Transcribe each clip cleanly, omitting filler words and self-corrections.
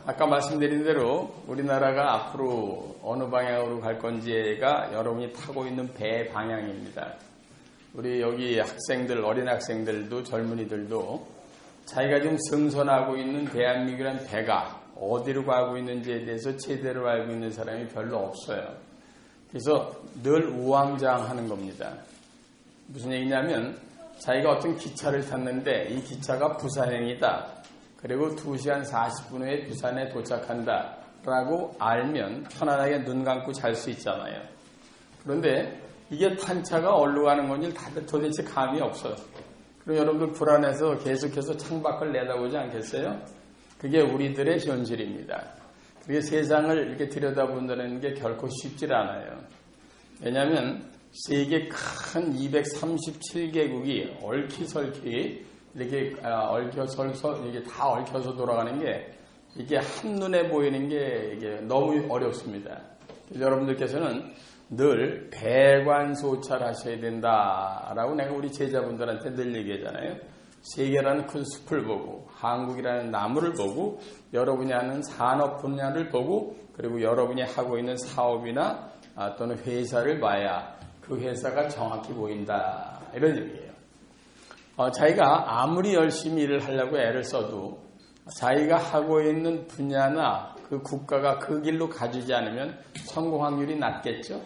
아까 말씀드린 대로 우리나라가 앞으로 어느 방향으로 갈 건지가 여러분이 타고 있는 배 방향입니다. 우리 여기 학생들, 어린 학생들도 젊은이들도 자기가 지금 승선하고 있는 대한민국이라는 배가 어디로 가고 있는지에 대해서 제대로 알고 있는 사람이 별로 없어요. 그래서 늘 우왕좌왕하는 겁니다. 무슨 얘기냐면 자기가 어떤 기차를 탔는데 이 기차가 부산행이다. 그리고 2시간 40분 후에 부산에 도착한다 라고 알면 편안하게 눈 감고 잘 수 있잖아요. 그런데 이게 탄 차가 어디로 가는 건지 다들 도대체 감이 없어요. 그럼 여러분들 불안해서 계속해서 창밖을 내다보지 않겠어요? 그게 우리들의 현실입니다. 그게 세상을 이렇게 들여다본다는 게 결코 쉽지 않아요. 왜냐하면 세계 큰 237개국이 얽히설키 이렇게 얽혀설서 이게 다 얽혀서 돌아가는 게 이게 한눈에 보이는 게 이게 너무 어렵습니다. 그래서 여러분들께서는 늘 배관소찰하셔야 된다라고 내가 우리 제자분들한테 늘 얘기하잖아요. 세계라는 큰 숲을 보고 한국이라는 나무를 보고 여러분이 하는 산업 분야를 보고 그리고 여러분이 하고 있는 사업이나 또는 회사를 봐야 그 회사가 정확히 보인다 이런 얘기예요. 자기가 아무리 열심히 일을 하려고 애를 써도 자기가 하고 있는 분야나 그 국가가 그 길로 가주지 않으면 성공 확률이 낮겠죠.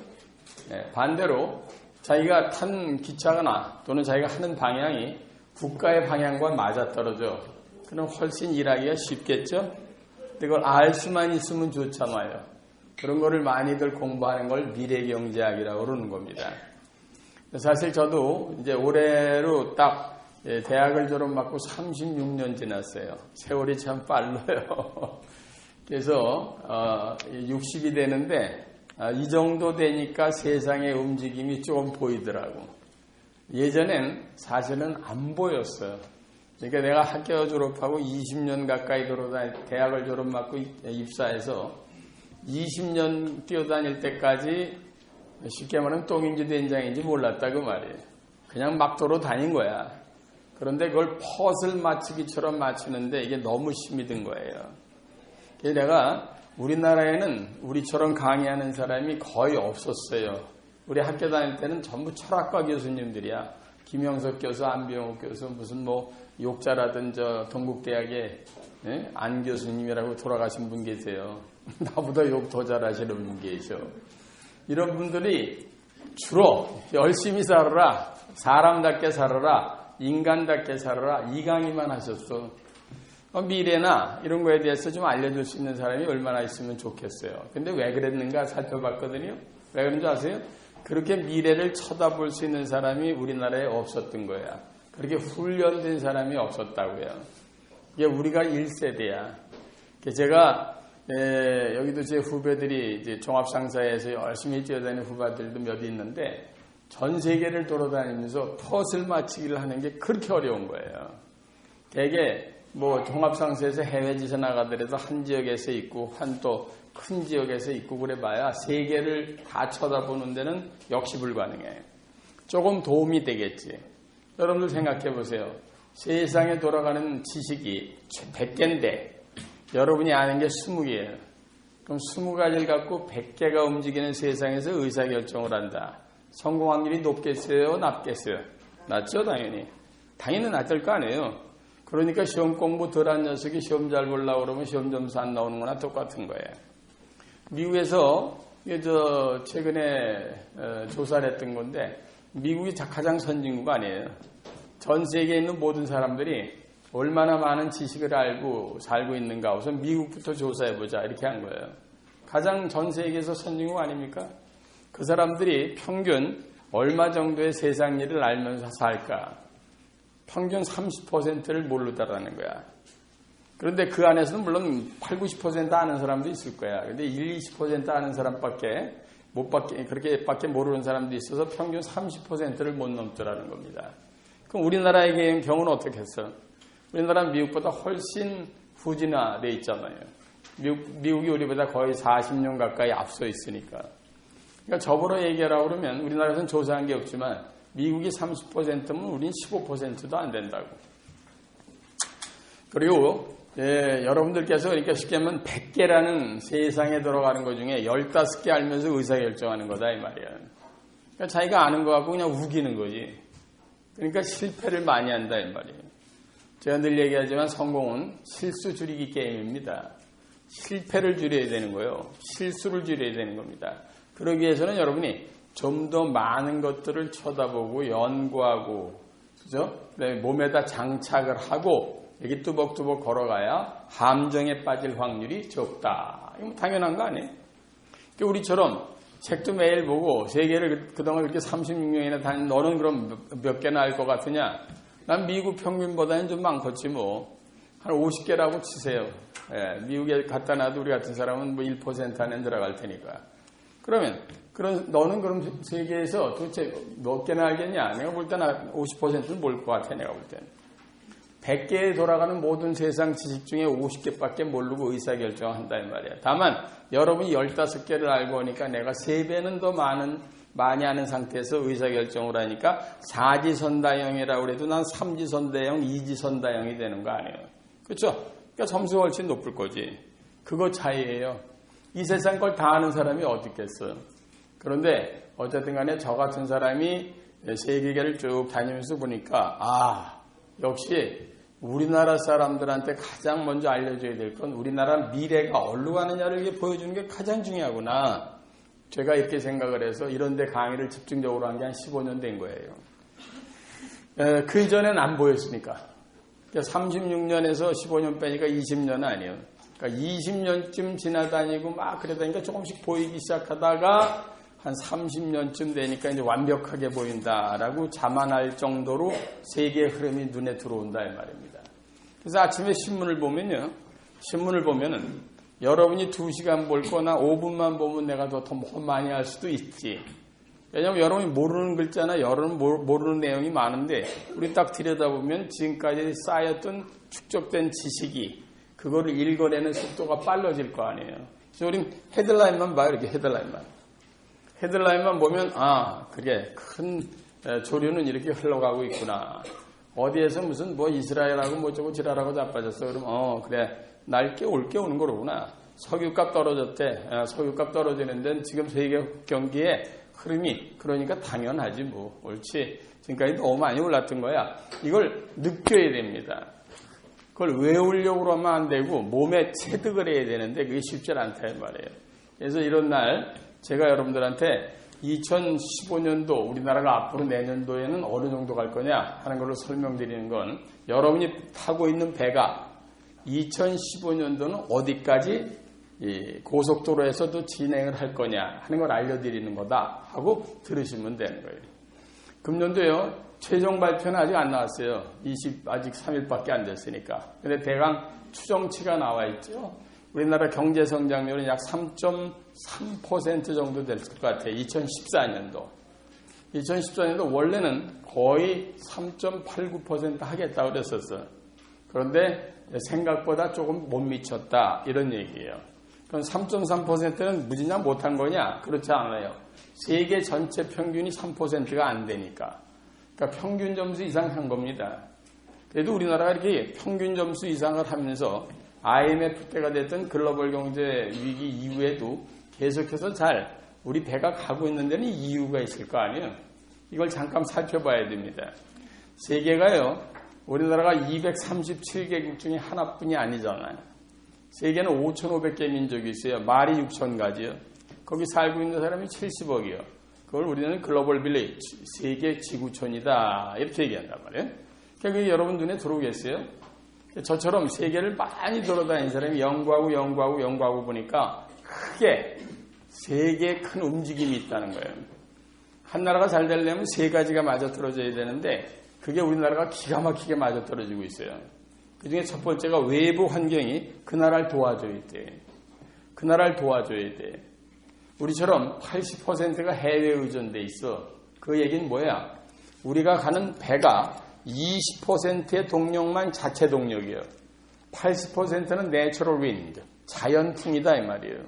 반대로 자기가 탄 기차나 또는 자기가 하는 방향이 국가의 방향과 맞아떨어져. 그럼 훨씬 일하기가 쉽겠죠. 그걸 알 수만 있으면 좋잖아요. 그런 거를 많이들 공부하는 걸 미래경제학이라고 그러는 겁니다. 사실 저도 이제 올해로 딱 대학을 졸업받고 36년 지났어요. 세월이 참 빨라요. 그래서 60이 되는데 이 정도 되니까 세상의 움직임이 조금 보이더라고. 예전엔 사실은 안 보였어요. 그러니까 내가 학교 졸업하고 20년 가까이 대학을 졸업받고 입사해서 20년 뛰어다닐 때까지 쉽게 말하면 똥인지 된장인지 몰랐다 그 말이에요. 그냥 막도로 다닌 거야. 그런데 그걸 퍼즐 맞추기처럼 맞추는데 이게 너무 힘이 든 거예요. 그래서 내가 우리나라에는 우리처럼 강의하는 사람이 거의 없었어요. 우리 학교 다닐 때는 전부 철학과 교수님들이야. 김영석 교수, 안병욱 교수, 무슨 뭐 욕자라든 저 동국대학의 안 교수님이라고 돌아가신 분 계세요. 나보다 욕 더 잘하시는 분 계셔. 이런 분들이 주로 열심히 살아라, 사람답게 살아라, 인간답게 살아라 이 강의만 하셨어. 미래나 이런 거에 대해서 좀 알려줄 수 있는 사람이 얼마나 있으면 좋겠어요. 근데 왜 그랬는가 살펴봤거든요. 왜 그런지 아세요? 그렇게 미래를 쳐다볼 수 있는 사람이 우리나라에 없었던 거야. 그렇게 훈련된 사람이 없었다고요. 이게 우리가 1세대야. 제가 여기도 제 후배들이 이제 종합상사에서 열심히 뛰어다니는 후배들도 몇 있는데 전 세계를 돌아다니면서 퍼즐 맞추기를 하는 게 그렇게 어려운 거예요. 되게 뭐 종합상사에서 해외 지사 나가더라도 한 지역에서 있고 한 또 큰 지역에서 있고 그래 봐야 세계를 다 쳐다보는 데는 역시 불가능해. 조금 도움이 되겠지. 여러분들 생각해 보세요. 세상에 돌아가는 지식이 100개인데 여러분이 아는 게 20개예요. 그럼 20가지를 갖고 100개가 움직이는 세상에서 의사결정을 한다. 성공 확률이 높겠어요? 낮겠어요? 낮죠 당연히. 당연히 낮을 거 아니에요. 그러니까 시험 공부 덜한 녀석이 시험 잘 보려고 그러면 시험 점수 안 나오는 거나 똑같은 거예요. 미국에서 최근에 조사를 했던 건데 미국이 가장 선진국가 아니에요. 전 세계에 있는 모든 사람들이 얼마나 많은 지식을 알고 살고 있는가 우선 미국부터 조사해보자 이렇게 한 거예요. 가장 전 세계에서 선진국 아닙니까? 그 사람들이 평균 얼마 정도의 세상 일을 알면서 살까? 평균 30%를 모르다라는 거야. 그런데 그 안에서는 물론 80-90% 아는 사람도 있을 거야. 근데 1-20% 아는 사람밖에 그렇게밖에 모르는 사람도 있어서 평균 30%를 못 넘더라는 겁니다. 그럼 우리나라의 경우는 어떻게 했어? 우리나라는 미국보다 훨씬 후진화돼 있잖아요. 미국이 우리보다 거의 40년 가까이 앞서 있으니까. 그러니까 저보러 얘기하라고 그러면 우리나라에서는 조사한 게 없지만 미국이 30%면 우린 15%도 안 된다고. 그리고 여러분들께서 그러니까 쉽게 하면 100개라는 세상에 들어가는 것 중에 15개 알면서 의사결정하는 거다 이 말이야. 그러니까 자기가 아는 거 갖고 그냥 우기는 거지. 그러니까 실패를 많이 한다 이 말이에요. 제가 늘 얘기하지만 성공은 실수 줄이기 게임입니다. 실패를 줄여야 되는 거예요. 실수를 줄여야 되는 겁니다. 그러기 위해서는 여러분이 좀 더 많은 것들을 쳐다보고 연구하고, 그죠? 그다음에 몸에다 장착을 하고 여기 뚜벅뚜벅 걸어가야 함정에 빠질 확률이 적다. 이거 당연한 거 아니에요? 그러니까 우리처럼 책도 매일 보고 세계를 그동안 그렇게 36년이나 다닌 너는 그럼 몇 개나 알 것 같으냐? 난 미국 평균보다는 좀 많겠지 뭐. 한 50개라고 치세요. 미국에 갖다 놔도 우리 같은 사람은 뭐 1% 안에 들어갈 테니까. 그러면 너는 그럼 세계에서 도대체 몇 개나 알겠냐? 내가 볼 때는 50%는 모를 것 같아. 내가 볼 때는. 100개에 돌아가는 모든 세상 지식 중에 50개밖에 모르고 의사결정한다 이 말이야. 다만 여러분이 15개를 알고 오니까 내가 3배는 더 많이 아는 상태에서 의사결정을 하니까 사지선다형이라고 해도 난 삼지선다형, 이지선다형이 되는 거 아니에요. 그렇죠? 그러니까 점수가 훨씬 높을 거지. 그거 차이예요. 이 세상 걸 다 아는 사람이 어디 있겠어요. 그런데 어쨌든 간에 저 같은 사람이 세계계를 쭉 다니면서 보니까 역시 우리나라 사람들한테 가장 먼저 알려줘야 될 건 우리나라 미래가 어디로 가느냐를 보여주는 게 가장 중요하구나. 제가 이렇게 생각을 해서 이런 데 강의를 집중적으로 한 게 한 15년 된 거예요. 그 이전엔 안 보였으니까. 36년에서 15년 빼니까 20년 아니에요. 그러니까 20년쯤 지나다니고 막 그러다니까 조금씩 보이기 시작하다가 한 30년쯤 되니까 이제 완벽하게 보인다라고 자만할 정도로 세계의 흐름이 눈에 들어온다 이 말입니다. 그래서 아침에 신문을 보면은 여러분이 2시간 볼 거나 5분만 보면 내가 더 많이 할 수도 있지. 왜냐하면 여러분이 모르는 글자나 여러분 모르는 내용이 많은데 우리 딱 들여다보면 지금까지 쌓였던 축적된 지식이 그거를 읽어내는 속도가 빨라질 거 아니에요. 그래서 우린 헤드라인만 봐요. 이렇게 헤드라인만 보면 그게 큰 조류는 이렇게 흘러가고 있구나. 어디에서 무슨 뭐 이스라엘하고 뭐 저거 지랄하고 자빠졌어. 그럼 그래 날 올 게 오는 거로구나. 석유값 떨어졌대. 석유값 떨어지는 데는 지금 세계 경기에 흐름이 그러니까 당연하지 뭐. 옳지. 지금까지 너무 많이 올랐던 거야. 이걸 느껴야 됩니다. 그걸 외우려고 하면 안 되고 몸에 체득을 해야 되는데 그게 쉽지 않다 이 말이에요. 그래서 이런 날 제가 여러분들한테 2015년도 우리나라가 앞으로 내년도에는 어느 정도 갈 거냐 하는 걸로 설명드리는 건 여러분이 타고 있는 배가 2015년도는 어디까지 고속도로에서도 진행을 할 거냐 하는 걸 알려드리는 거다 하고 들으시면 되는 거예요. 금년도요 최종 발표는 아직 안 나왔어요. 아직 3일밖에 안 됐으니까. 근데 대강 추정치가 나와 있죠. 우리나라 경제 성장률은 약 3.3% 정도 될 것 같아요. 2014년도. 2014년도 원래는 거의 3.89% 하겠다고 그랬었어요. 그런데 생각보다 조금 못 미쳤다 이런 얘기예요. 그럼 3.3%는 무지냐 못한 거냐? 그렇지 않아요. 세계 전체 평균이 3%가 안 되니까. 그러니까 평균 점수 이상 한 겁니다. 그래도 우리나라가 이렇게 평균 점수 이상을 하면서 IMF 때가 됐던 글로벌 경제 위기 이후에도 계속해서 잘 우리 배가 가고 있는 데는 이유가 있을 거 아니에요. 이걸 잠깐 살펴봐야 됩니다. 세계가요. 우리나라가 237개국 중에 하나뿐이 아니잖아요. 세계는 5,500개 민족이 있어요. 말이 6,000가지요. 거기 살고 있는 사람이 70억이요. 그걸 우리는 글로벌 빌리지, 세계 지구촌이다 이렇게 얘기한단 말이에요. 그게 여러분 눈에 들어오겠어요? 저처럼 세계를 많이 돌아다니는 사람이 연구하고 보니까 크게 세 개의 큰 움직임이 있다는 거예요. 한 나라가 잘 되려면 3가지가 맞아떨어져야 되는데 그게 우리나라가 기가 막히게 맞아떨어지고 있어요. 그중에 첫 번째가 외부 환경이 그 나라를 도와줘야 돼. 그 나라를 도와줘야 돼. 우리처럼 80%가 해외 의존돼 있어. 그 얘기는 뭐야? 우리가 가는 배가 20%의 동력만 자체 동력이에요. 80%는 내추럴 윈드, 자연풍이다 이 말이에요.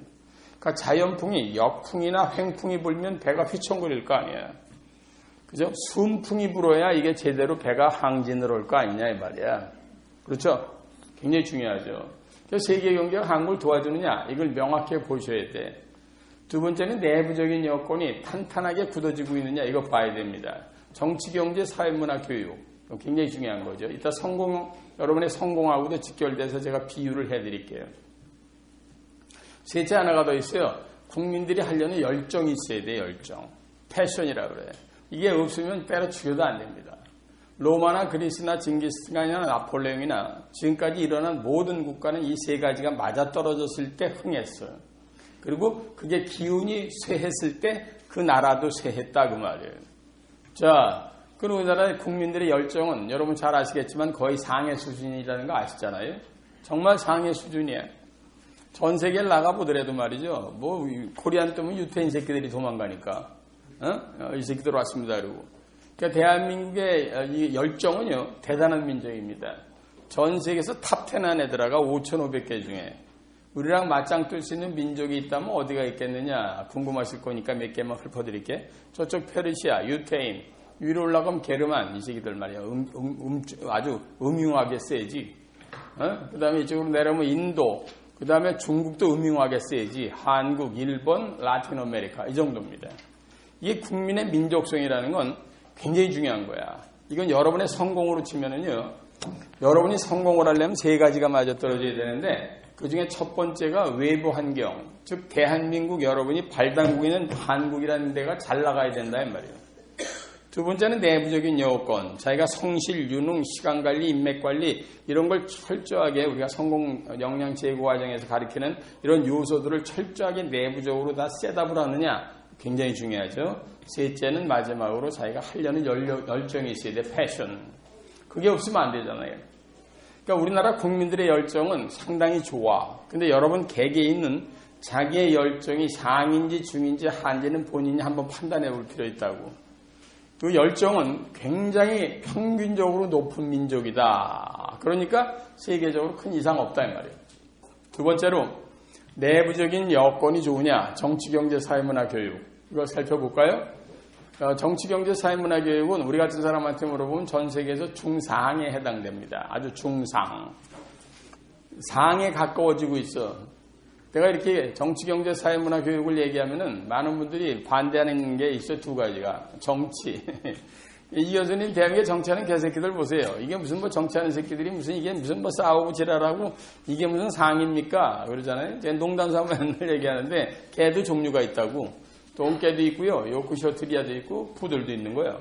그러니까 자연풍이 역풍이나 횡풍이 불면 배가 휘청거릴 거 아니야. 그죠? 순풍이 불어야 이게 제대로 배가 항진을 올 거 아니냐 이 말이야. 그렇죠? 굉장히 중요하죠. 그래서 세계 경제가 한국을 도와주느냐 이걸 명확하게 보셔야 돼. 두 번째는 내부적인 여건이 탄탄하게 굳어지고 있느냐 이거 봐야 됩니다. 정치, 경제, 사회문화, 교육 굉장히 중요한 거죠. 이따 여러분의 성공하고도 직결돼서 제가 비유를 해드릴게요. 셋째 하나가 더 있어요. 국민들이 하려는 열정이 있어야 돼요. 열정. 패션이라고 그래요. 이게 없으면 때려 죽여도 안 됩니다. 로마나 그리스나 징기스칸이나 나폴레옹이나 지금까지 일어난 모든 국가는 이 세 가지가 맞아떨어졌을 때 흥했어요. 그리고 그게 기운이 쇠했을 때 그 나라도 쇠했다 그 말이에요. 자, 그리고 우리나라의 국민들의 열정은 여러분 잘 아시겠지만 거의 상해 수준이라는 거 아시잖아요. 정말 상해 수준이에요. 전 세계를 나가보더라도 말이죠. 뭐 코리안 뜨면 유태인 새끼들이 도망가니까 이 새끼들 왔습니다. 그리고 그러니까 대한민국의 이 열정은요 대단한 민족입니다. 전 세계에서 탑 10 안에 들어가 5,500개 중에 우리랑 맞짱 뜰 수 있는 민족이 있다면 어디가 있겠느냐 궁금하실 거니까 몇 개만 읊어드릴게. 저쪽 페르시아, 유태인, 위로 올라가면 게르만 이 새끼들 말이야. 아주 음흉하게 세지. 그 다음에 이쪽으로 내려오면 인도, 그 다음에 중국도 음흉하게 세지. 한국, 일본, 라틴 아메리카 이 정도입니다. 이게 국민의 민족성이라는 건 굉장히 중요한 거야. 이건 여러분의 성공으로 치면은요. 여러분이 성공을 하려면 세 가지가 맞아떨어져야 되는데 그 중에 첫 번째가 외부 환경, 즉 대한민국 여러분이 발담고 있는 한국이라는 데가 잘 나가야 된다 이 말이에요. 두 번째는 내부적인 여건, 자기가 성실, 유능, 시간관리, 인맥관리 이런 걸 철저하게 우리가 성공 역량 제고 과정에서 가르치는 이런 요소들을 철저하게 내부적으로 다 셋업을 하느냐 굉장히 중요하죠. 셋째는 마지막으로 자기가 하려는 열정이 있어야 돼. 패션. 그게 없으면 안 되잖아요. 그러니까 우리나라 국민들의 열정은 상당히 좋아. 근데 여러분 개개인은 자기의 열정이 상인지 중인지 한지는 본인이 한번 판단해 볼 필요 있다고. 그 열정은 굉장히 평균적으로 높은 민족이다. 그러니까 세계적으로 큰 이상 없다 이 말이에요. 두 번째로 내부적인 여건이 좋으냐. 정치, 경제, 사회문화, 교육. 이거 살펴볼까요? 정치, 경제, 사회문화, 교육은 우리 같은 사람한테 물어보면 전 세계에서 중상에 해당됩니다. 아주 중상. 상에 가까워지고 있어. 내가 이렇게 정치, 경제, 사회문화, 교육을 얘기하면은 많은 분들이 반대하는 게 있어요. 두 가지가. 정치. 이 교수님 대한민국에 정치하는 개새끼들 보세요. 이게 무슨 뭐 정치하는 새끼들이 이게 무슨 뭐 싸우고 지랄하고 이게 무슨 상입니까? 그러잖아요. 제가 농담삼아 맨날 얘기하는데 개도 종류가 있다고. 똥개도 있고요. 요크셔트리아도 있고 푸들도 있는 거예요.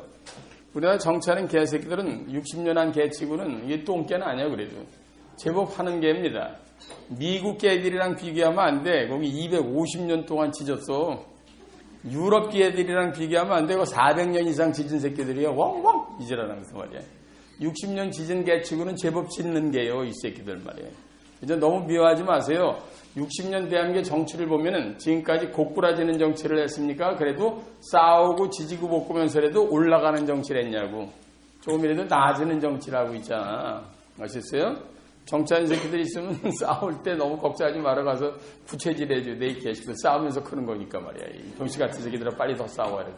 우리나라 정치하는 개새끼들은 60년 한 개치고는 이게 똥개는 아니야 그래도. 제법 하는 개입니다. 미국 개들이랑 비교하면 안 돼. 거기 250년 동안 짖었어. 유럽 개들이랑 비교하면 안 되고 400년 이상 짖은 새끼들이야. 왕왕 이지라면서 말이야. 60년 짖은 개치고는 제법 짖는 개요. 이 새끼들 말이야. 이제 너무 미워하지 마세요. 60년 대한민국의 정치를 보면은 지금까지 고꾸라지는 정치를 했습니까? 그래도 싸우고 지지고 볶으면서라도 올라가는 정치를 했냐고. 조금이라도 나아지는 정치를 하고 있잖아. 아셨어요? 정치하는 새끼들 있으면 싸울 때 너무 걱정하지 말아가서 부채질해줘. 내 개새끼들 싸우면서 크는 거니까 말이야. 이 병신 같은 새끼들은 빨리 더 싸워야 되고.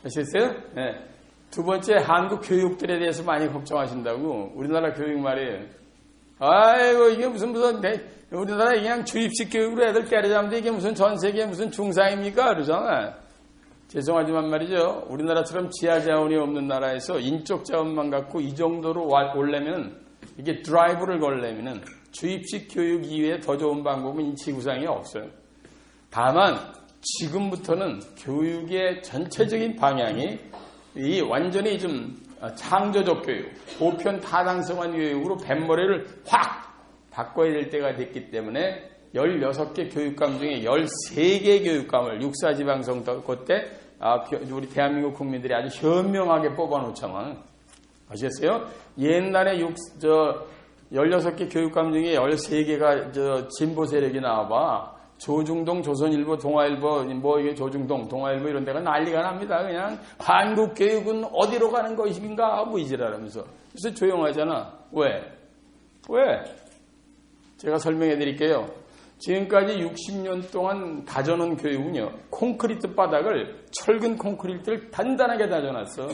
아셨어요? 네. 두 번째, 한국 교육들에 대해서 많이 걱정하신다고. 우리나라 교육 말이에요. 아이고 이게 무슨 우리나라 그냥 주입식 교육으로 애들 때려잡는데 이게 무슨 전 세계 무슨 중상입니까? 그러잖아. 죄송하지만 말이죠. 우리나라처럼 지하 자원이 없는 나라에서 인적 자원만 갖고 이 정도로 올려면 이게 드라이브를 걸려면은 주입식 교육 이외에 더 좋은 방법은 이 지구상에 없어요. 다만 지금부터는 교육의 전체적인 방향이 이 완전히 좀 창조적 교육, 보편 타당성한 교육으로 뱃머리를 확 바꿔야 될 때가 됐기 때문에 16개 교육감 중에 13개 교육감을 육사지방선 그때 우리 대한민국 국민들이 아주 현명하게 뽑아놓자면 아시겠어요? 옛날에 16개 교육감 중에 13개가 진보 세력이 나와봐. 조중동, 조선일보, 동아일보, 이게 조중동, 동아일보 이런 데가 난리가 납니다. 그냥 한국 교육은 어디로 가는 것인가 뭐 이지랄하면서. 그래서 조용하잖아. 왜? 제가 설명해 드릴게요. 지금까지 60년 동안 다져놓은 교육은요. 콘크리트 바닥을 철근 콘크리트를 단단하게 다져놨어.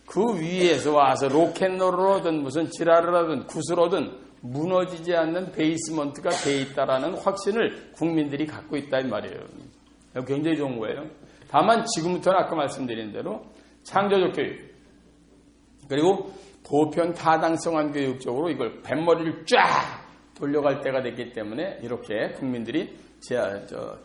그 위에서 와서 로켓롤을 하든 무슨 지랄을 하든 구슬 하든 무너지지 않는 베이스먼트가 돼 있다라는 확신을 국민들이 갖고 있다 이 말이에요. 굉장히 좋은 거예요. 다만 지금부터는 아까 말씀드린 대로 창조적 교육 그리고 보편 타당성한 교육 적으로 이걸 뱃머리를 쫙 돌려갈 때가 됐기 때문에 이렇게 국민들이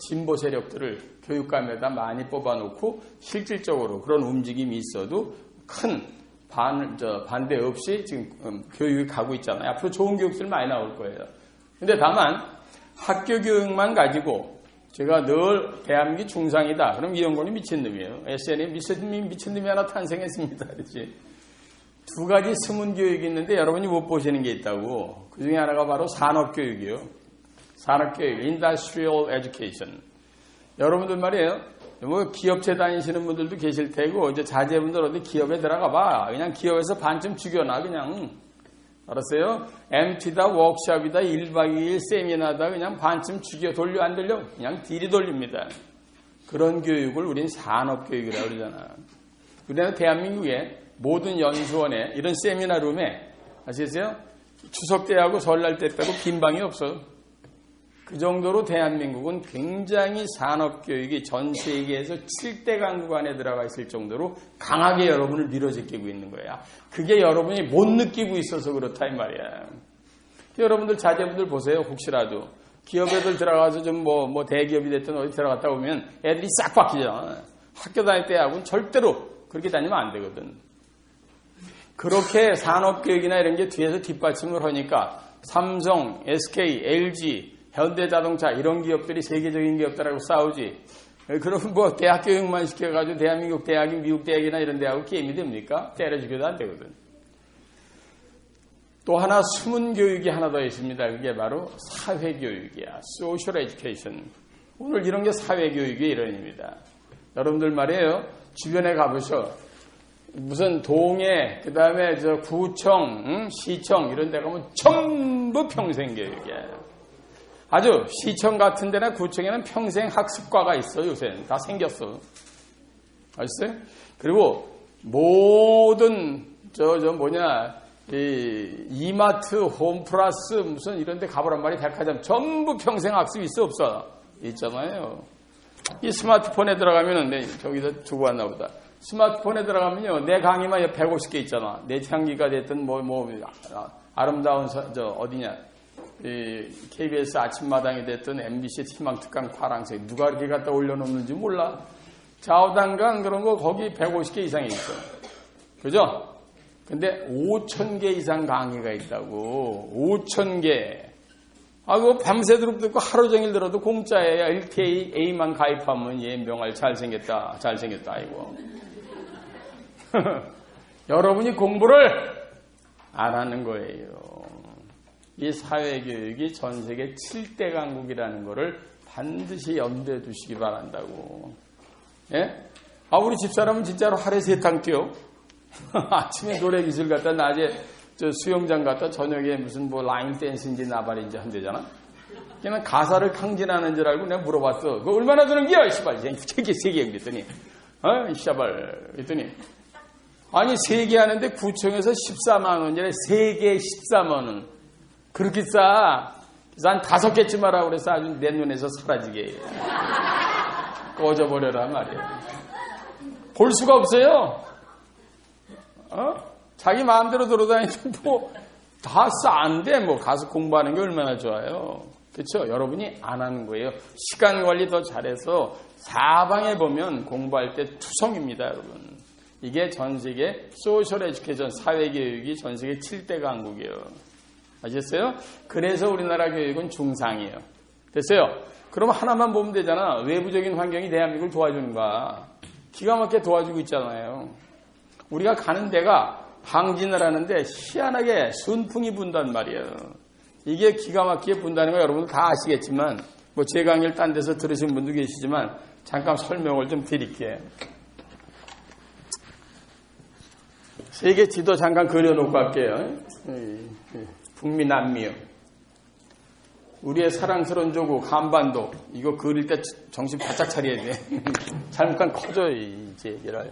진보 세력들을 교육감에다 많이 뽑아놓고 실질적으로 그런 움직임이 있어도 큰 반대 없이 지금 교육이 가고 있잖아요. 앞으로 좋은 교육들 많이 나올 거예요. 근데 다만 학교 교육만 가지고 제가 늘 대한민국이 중상이다. 그럼 이영곤이 미친놈이에요. SN에 미친놈이 하나 탄생했습니다. 그렇지? 두 가지 스문 교육이 있는데 여러분이 못 보시는 게 있다고. 그 중에 하나가 바로 산업교육이요. 산업교육, Industrial Education. 여러분들 말이에요. 뭐 기업체 다니시는 분들도 계실 테고 이제 자제분들 어디 기업에 들어가 봐. 그냥 기업에서 반쯤 죽여놔 그냥. 알았어요? MT다 워크숍이다 1박 2일 세미나다 그냥 반쯤 죽여 돌려 안 돌려? 그냥 딜이 돌립니다. 그런 교육을 우린 산업교육이라고 그러잖아. 우리는 대한민국에 모든 연수원에 이런 세미나룸에 아시겠어요? 추석 때하고 설날 때 빼고 빈 방이 없어. 그 정도로 대한민국은 굉장히 산업교육이 전 세계에서 7대 강국 안에 들어가 있을 정도로 강하게 여러분을 밀어제끼고 있는 거야. 그게 여러분이 못 느끼고 있어서 그렇다 이 말이야. 여러분들 자제분들 보세요. 혹시라도 기업애들 들어가서 좀 뭐 대기업이 됐든 어디 들어갔다 오면 애들이 싹 바뀌잖아. 학교 다닐 때하고는 절대로 그렇게 다니면 안 되거든. 그렇게 산업교육이나 이런 게 뒤에서 뒷받침을 하니까 삼성, SK, LG, 현대자동차 이런 기업들이 세계적인 기업들하고 싸우지. 그럼 뭐 대학 교육만 시켜가지고 대한민국 대학이 미국 대학이나 이런 데하고 게임이 됩니까? 때려 죽여도 안 되거든. 또 하나 숨은 교육이 하나 더 있습니다. 그게 바로 사회교육이야. Social Education. 오늘 이런 게 사회교육의 일환입니다. 여러분들 말이에요. 주변에 가보셔. 무슨 동해, 그 다음에 구청, 시청 이런 데 가면 전부 평생교육이야. 아주 시청 같은 데나 구청에는 평생 학습과가 있어. 요새는 다 생겼어. 아셨어요? 그리고 모든 이마트, 홈플러스 무슨 이런 데 가보란 말이 백화점 전부 평생 학습 있어 없어? 있잖아요. 이 스마트폰에 들어가면은 저기다 두고 왔나 보다. 스마트폰에 들어가면요 내 강의만 150개 있잖아. 내 향기가 됐든 아름다운 어디냐 이 KBS 아침마당이 됐든 MBC 희망특강 파랑색 누가 이렇게 갖다 올려놓는지 몰라. 좌우단간 그런 거 거기 150개 이상이 있어. 그죠? 근데 5,000개 이상 강의가 있다고. 5,000개. 그거 밤새도록 듣고 하루 종일 들어도 공짜예요. LTA만 가입하면 얘 명할 잘생겼다 이거. 여러분이 공부를 안 하는 거예요. 이 사회교육이 전 세계 7대 강국이라는 거를 반드시 염두에 두시기 바란다고. 예? 우리 집사람은 진짜로 하루에 3탕 뛰어. 아침에 노래 기술 갔다 낮에 수영장 갔다 저녁에 무슨 라인 댄스인지 나발인지 한대잖아. 그냥 가사를 탕진하는 줄 알고 내가 물어봤어. 그거 얼마나 드는 게야? 씨발. 3개 그랬더니. 씨발. 그랬더니. 아니 3개 하는데 구청에서 14만 원이래. 3개 14만 원. 그렇게 싸. 그래서 한 5개쯤 하라고 그래서 아주 내 눈에서 사라지게. 꺼져버려라 말이야. 볼 수가 없어요. 자기 마음대로 돌아다니고 다 싼데 가서 공부하는 게 얼마나 좋아요. 그렇죠? 여러분이 안 하는 거예요. 시간 관리 더 잘해서 사방에 보면 공부할 때 투성입니다, 여러분. 이게 전 세계 소셜 에듀케이션 사회교육이 전 세계 7대 강국이에요. 아셨어요? 그래서 우리나라 교육은 중상이에요. 됐어요? 그럼 하나만 보면 되잖아. 외부적인 환경이 대한민국을 도와주는가. 기가 막히게 도와주고 있잖아요. 우리가 가는 데가 항진을 하는데 희한하게 순풍이 분단 말이에요. 이게 기가 막히게 분다는 거 여러분 다 아시겠지만 제 강의를 딴 데서 들으신 분도 계시지만 잠깐 설명을 좀 드릴게요. 세계 지도 잠깐 그려놓고 할게요. 북미 남미요. 우리의 사랑스러운 조국 한반도 이거 그릴 때 정신 바짝 차려야 돼. 잠깐 커져 이제 얘를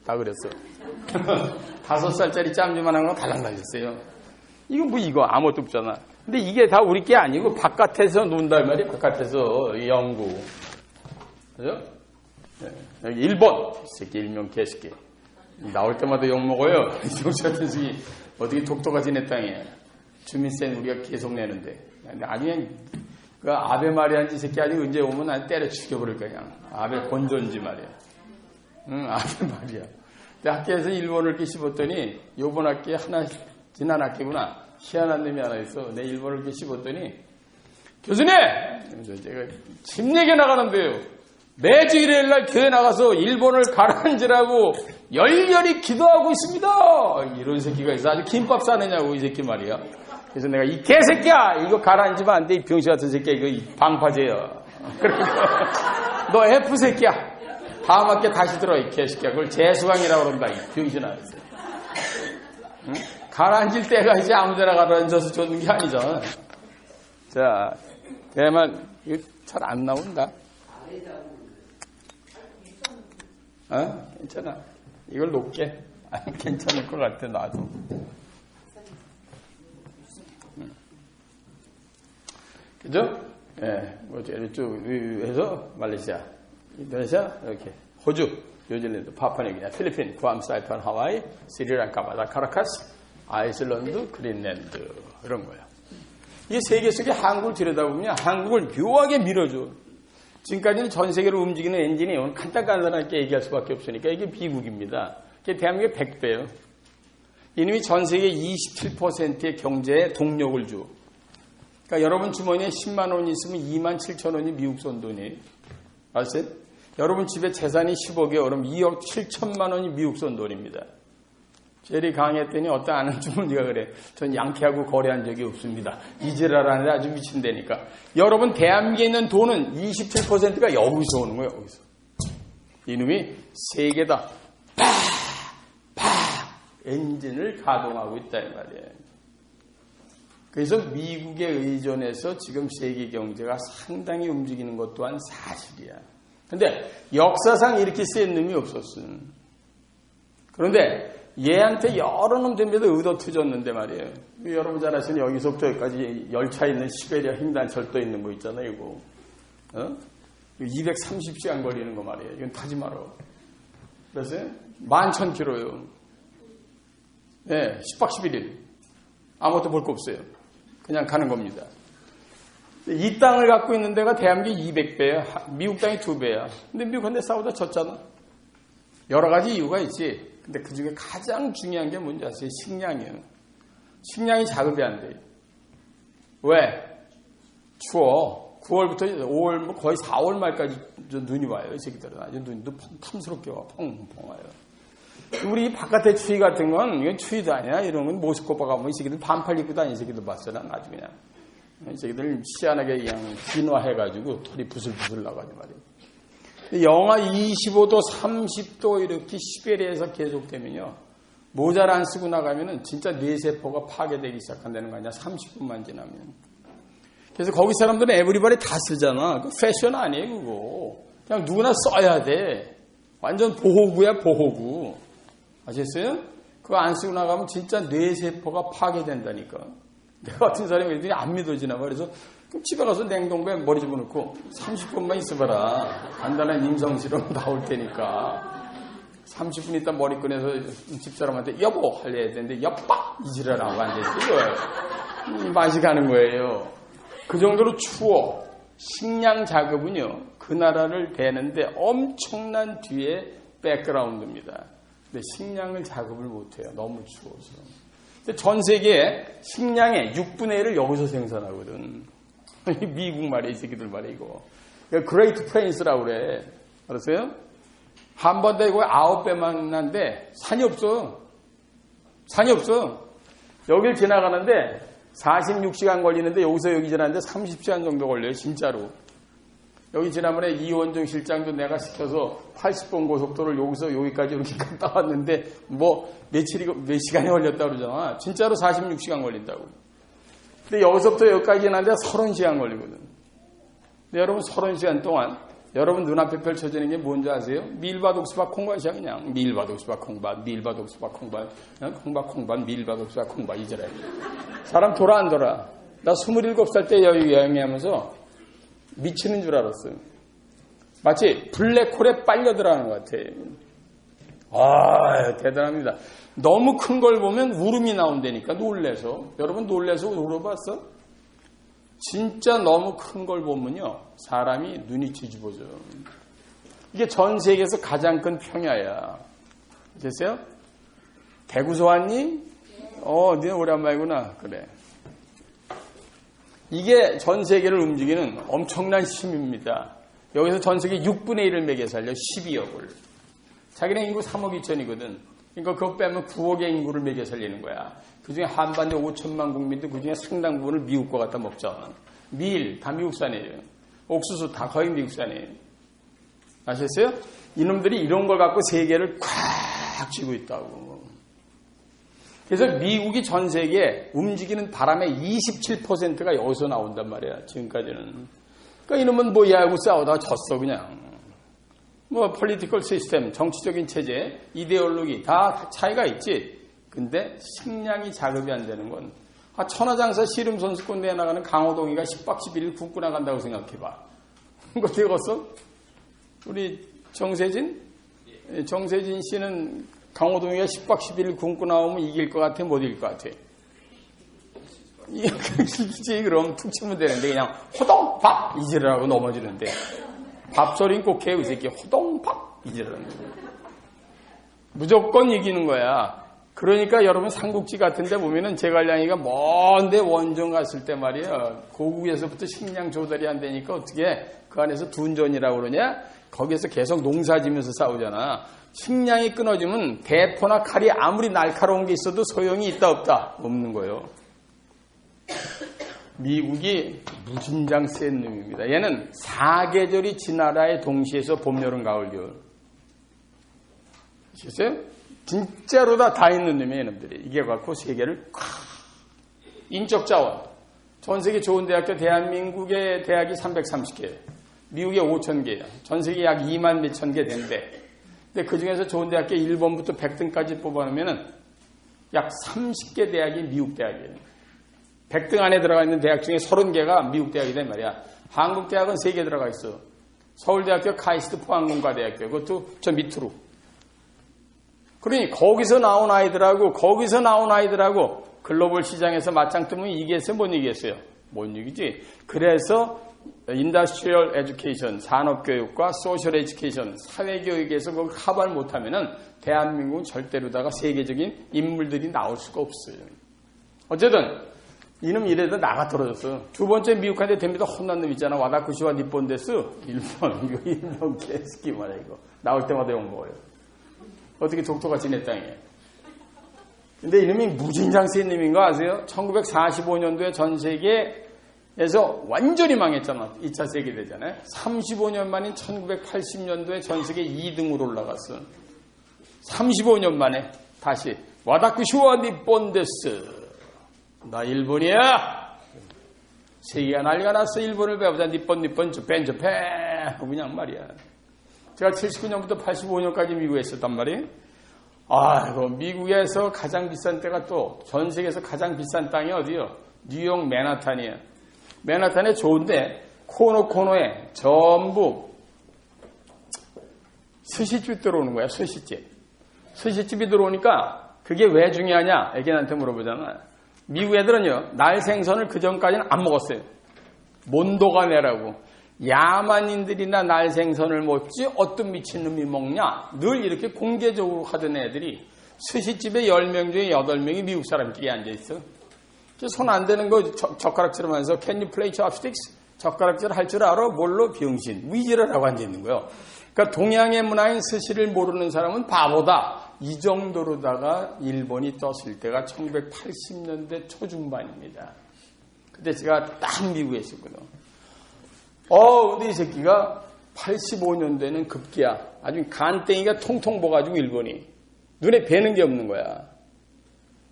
다 그랬어. 5살짜리 짬지만한 거 달랑달렸어요. 이거 아무것도 없잖아. 근데 이게 다 우리 게 아니고 바깥에서 논다 말이야. 바깥에서 영구. 그죠? 네. 여기 일본. 새끼 일명 개새끼. 나올 때마다 욕 먹어요. 이종수 같은 새끼 어떻게 독도가 지내 땅에 주민세는 우리가 계속 내는데. 아니 그 아베 마리아인지 새끼 아직 언제 오면 난 때려 죽여버릴 거야. 그냥. 아베 본존지 말이야. 응, 아베 마리아. 근데 학교에서 일본을 이렇게 씹었더니 요번 학기에 하나 지난 학기구나. 희한한 놈이 하나 있어. 내 일본을 이렇게 씹었더니 교수님! 제가 집 얘기 나가는데요. 매주 일요일날 교회 나가서 일본을 가라앉으라고 열렬히 기도하고 있습니다. 이런 새끼가 있어. 아주 김밥 싸느냐고 이 새끼 말이야. 그래서 내가 이 개새끼야! 이거 가라앉으면 안 돼. 이 병신 같은 새끼야. 이거 방파제야. 그러니까 너 F새끼야. 다음 학기에 다시 들어 이 개새끼야. 그걸 재수강이라고 그런다. 이 병신아. 응? 가라앉을 때가 이제 아무데나 가라앉아서 줬는 게 아니잖아. 자, 대만 이거 잘 안 나온다. 괜찮아. 이걸 놓게. 괜찮을 것 같아 나도. 그죠? 예, 쭉 해서 말레이시아, 인도네시아, 이렇게 호주, 뉴질랜드, 파푸아뉴기니아, 필리핀, 구암, 사이판, 하와이, 스리랑카, 마다카라카스, 아이슬란드, 그린랜드 이런 거예요. 이게 세계 속에 한국을 들여다보면 한국을 묘하게 밀어줘. 지금까지는 전 세계를 움직이는 엔진이 오늘 간단하게 얘기할 수밖에 없으니까 이게 미국입니다. 이게 대한민국의 100배예요. 이놈이 전 세계 27%의 경제에 동력을 줘. 그러니까 여러분 주머니에 10만 원이 있으면 2만 7천 원이 미국 쏜 돈이에요. 아세요? 여러분 집에 재산이 10억이에요. 그럼 2억 7천만 원이 미국 쏜 돈입니다. 제리 강의했더니 어떤 아는 주머니가 그래. 전 양키하고 거래한 적이 없습니다. 이지라라는데 아주 미친다니까. 여러분 대한민국에 있는 돈은 27%가 여기서 오는 거예요. 여기서. 이놈이 세계다. 엔진을 가동하고 있다 이 말이에요. 그래서 미국에 의존해서 지금 세계 경제가 상당히 움직이는 것 또한 사실이야. 그런데 역사상 이렇게 센 놈이 없었어. 그런데 얘한테 여러 놈 됩니다. 의도투졌는데 말이에요. 여러분 잘 아시는 여기서부터 여기까지 열차 있는 시베리아 횡단철도 있는 거 있잖아요. 이거 230시간 걸리는 거 말이에요. 이건 타지 마라. 그래서 11,000km요. 네, 10박 11일. 아무것도 볼 거 없어요. 그냥 가는 겁니다. 이 땅을 갖고 있는 데가 대한민국 200배야. 미국 땅이 2배야. 근데 미국한테 싸우다 졌잖아. 여러 가지 이유가 있지. 근데 그 중에 가장 중요한 게 뭔지 아세요? 식량이에요. 식량이 자급이 안 돼요. 왜? 추워. 9월부터 5월, 거의 4월 말까지 눈이 와요. 이 새끼들은 아주 눈도 탐스럽게 와. 펑펑 와요. 우리 바깥에 추위 같은 건 이건 추위도 아니야. 이런 건 모스코바 가면 이 새끼들 반팔 입고 다니는 새끼들 봤어. 난 아주 그냥. 이 새끼들 희한하게 그냥 진화해가지고 털이 부슬부슬 나가지고 말이에요. 영하 25도, 30도 이렇게 시베리아에서 계속되면요. 모자를 안 쓰고 나가면은 진짜 뇌세포가 파괴되기 시작한다는 거 아니야. 30분만 지나면. 그래서 거기 사람들은 에브리바디 다 쓰잖아. 그 패션 아니에요, 그거. 그냥 누구나 써야 돼. 완전 보호구야, 보호구. 아셨어요? 그거 안 쓰고 나가면 진짜 뇌세포가 파괴된다니까. 내가 같은 사람이 애들이 안 믿어지나 봐. 그래서 집에 가서 냉동고에 머리 집어넣고 30분만 있어봐라. 간단한 임성실험 나올 테니까. 30분 있다 머리 꺼내서 집사람한테 여보 할래야 되는데 여빠 이지랄하고 앉아있어요. 맛이 가는 거예요. 그 정도로 추워. 식량 자급은요. 그 나라를 대는데 엄청난 뒤에 백그라운드입니다. 근데 식량을 자급을 못해요. 너무 추워서. 전 세계에 식량의 6분의 1을 여기서 생산하거든. 미국 말이야, 이 새끼들 말이야, 이거. 그레이트 플레인스라고 그래. 알았어요? 한 번 더 이거 9배만 난데 산이 없어. 산이 없어. 여길 지나가는데 46시간 걸리는데 여기서 여기 지나는데 30시간 정도 걸려요, 진짜로. 여기 지난번에 이원종 실장도 내가 시켜서 80번 고속도로를 여기서 여기까지 이렇게 갔다 왔는데 뭐 몇 시간이 걸렸다고 그러잖아. 진짜로 46시간 걸린다고. 근데 여기서부터 여기까지 지나는데 30시간 걸리거든. 근데 여러분 30시간 동안 여러분 눈앞에 펼쳐지는 게 뭔지 아세요? 밀밭, 옥수밭, 콩밭이야 그냥. 밀밭, 옥수밭, 콩밭, 밀밭, 옥수밭, 콩밭, 콩밭, 콩밭, 밀밭, 옥수밭, 콩밭 이제래. 사람 돌아 안 돌아? 나 27살 때 여행하면서 미치는 줄 알았어요. 마치 블랙홀에 빨려 들어가는 것 같아. 아, 대단합니다. 너무 큰 걸 보면 울음이 나온다니까, 놀래서. 여러분 놀래서 울어봤어? 진짜 너무 큰 걸 보면요, 사람이 눈이 뒤집어져요. 이게 전 세계에서 가장 큰 평야야. 아셨어요? 대구서 왔니? 니네 오랜만이구나. 그래. 이게 전 세계를 움직이는 엄청난 힘입니다. 여기서 전 세계 6분의 1을 매겨 살려 12억을. 자기네 인구 3억 2천이거든. 그러니까 그거 빼면 9억의 인구를 매겨 살리는 거야. 그중에 한반도 5천만 국민도 그중에 상당 부분을 미국 거 갖다 먹죠. 밀, 다 미국산이에요. 옥수수 다 거의 미국산이에요. 아셨어요? 이놈들이 이런 걸 갖고 세계를 콱 쥐고 있다고. 그래서 미국이 전 세계에 움직이는 바람의 27%가 여기서 나온단 말이야, 지금까지는. 그러니까 이놈은 뭐 야구 싸우다가 졌어, 그냥. 뭐, 폴리티컬 시스템, 정치적인 체제, 이데올로기 다 차이가 있지. 근데 식량이 자급이 안 되는 건, 천하장사 씨름선수권대회 나가는 강호동이가 10박 11일 굶고 나간다고 생각해봐. 그거 되겠어? 우리 정세진 씨는 강호동이가 10박 11일 굶고 나오면 이길 것 같아? 못 이길 것 같아? 이기지, 그럼 툭 치면 되는데, 그냥 호동, 밥! 이지르라고 넘어지는데. 밥소리는 꼭 해요, 이 새끼. 호동, 밥! 이지르라는 거야. 무조건 이기는 거야. 그러니까 여러분 삼국지 같은 데 보면은 제갈량이가 먼데 원정 갔을 때 말이야, 고국에서부터 식량 조달이 안 되니까 어떻게 그 안에서 둔전이라고 그러냐? 거기에서 계속 농사 지면서 싸우잖아. 식량이 끊어지면 대포나 칼이 아무리 날카로운 게 있어도 소용이 있다 없다? 없는 거예요. 미국이 무진장 센 놈입니다. 얘는 4계절이 지나라의 동시에서 봄, 여름, 가을, 겨울. 아시겠어요? 진짜로 다 있는 놈이에요, 놈들이. 이게 갖고 세계를 인적 자원. 전 세계 좋은 대학교, 대한민국의 대학이 330개, 미국에 5,000개야. 전 세계 약 2만 몇천 개 된대. 근데 그 중에서 좋은 대학교 1번부터 100등까지 뽑아놓으면은 약 30개 대학이 미국 대학이에요. 100등 안에 들어가 있는 대학 중에 30개가 미국 대학이란 말이야. 한국 대학은 3개 들어가 있어. 서울대학교 카이스트 포항공과대학교. 그것도 저 밑으로. 그러니 거기서 나온 아이들하고 글로벌 시장에서 맞짱 뜨면 이기겠어요? 못 이기겠어요? 못 이기지. 그래서 인더스트리얼 에듀케이션, 산업교육과 소셜 에듀케이션, 사회교육에서 그걸 커버를 못하면은 대한민국은 절대로다가 세계적인 인물들이 나올 수가 없어요. 어쨌든 이놈 이래도 나가 떨어졌어. 두 번째 미국한테 됩니다. 혼난 놈 있잖아. 와다쿠시와 니폰데스. 일본 개새끼 말이야 이거. 나올 때마다 욕먹어요. 어떻게 독도가 지냈다니. 근데 이놈이 무진장 센 놈인 거 아세요? 1945년도에 전 세계에서 완전히 망했잖아. 2차 세계대전에. 35년 만인 1980년도에 전 세계 2등으로 올라갔어. 35년 만에 다시 와다쿠시와 니폰데스. 나 일본이야. 세계가 난리가 났어. 일본을 배우자. 니폰 저펜 그냥 말이야. 제가 79년부터 85년까지 미국에 있었단 말이에요. 아이고, 미국에서 가장 비싼 때가 또 전 세계에서 가장 비싼 땅이 어디요? 뉴욕 맨하탄이에요. 맨하탄에 좋은데 코너에 전부 스시집 들어오는 거야. 스시집이 들어오니까 그게 왜 중요하냐? 애기한테 물어보잖아. 미국 애들은요, 날 생선을 그 전까지는 안 먹었어요. 몬도가 내라고. 야만인들이나 날 생선을 먹지 어떤 미친놈이 먹냐? 늘 이렇게 공개적으로 하던 애들이 스시집에 10명 중에 8명이 미국 사람끼리 앉아있어. 손 안 대는 거 젓가락질 하면서 Can you play chopsticks? 젓가락질 할 줄 알아? 뭘로? 병신. 위지라고 앉아있는 거예요. 그러니까 동양의 문화인 스시를 모르는 사람은 바보다. 이 정도로다가 일본이 떴을 때가 1980년대 초중반입니다. 그때 제가 딱 미국에 있었거든. 근데 이 새끼가 85년도에는 급기야. 아주 간땡이가 통통 버가지고 일본이. 눈에 뵈는 게 없는 거야.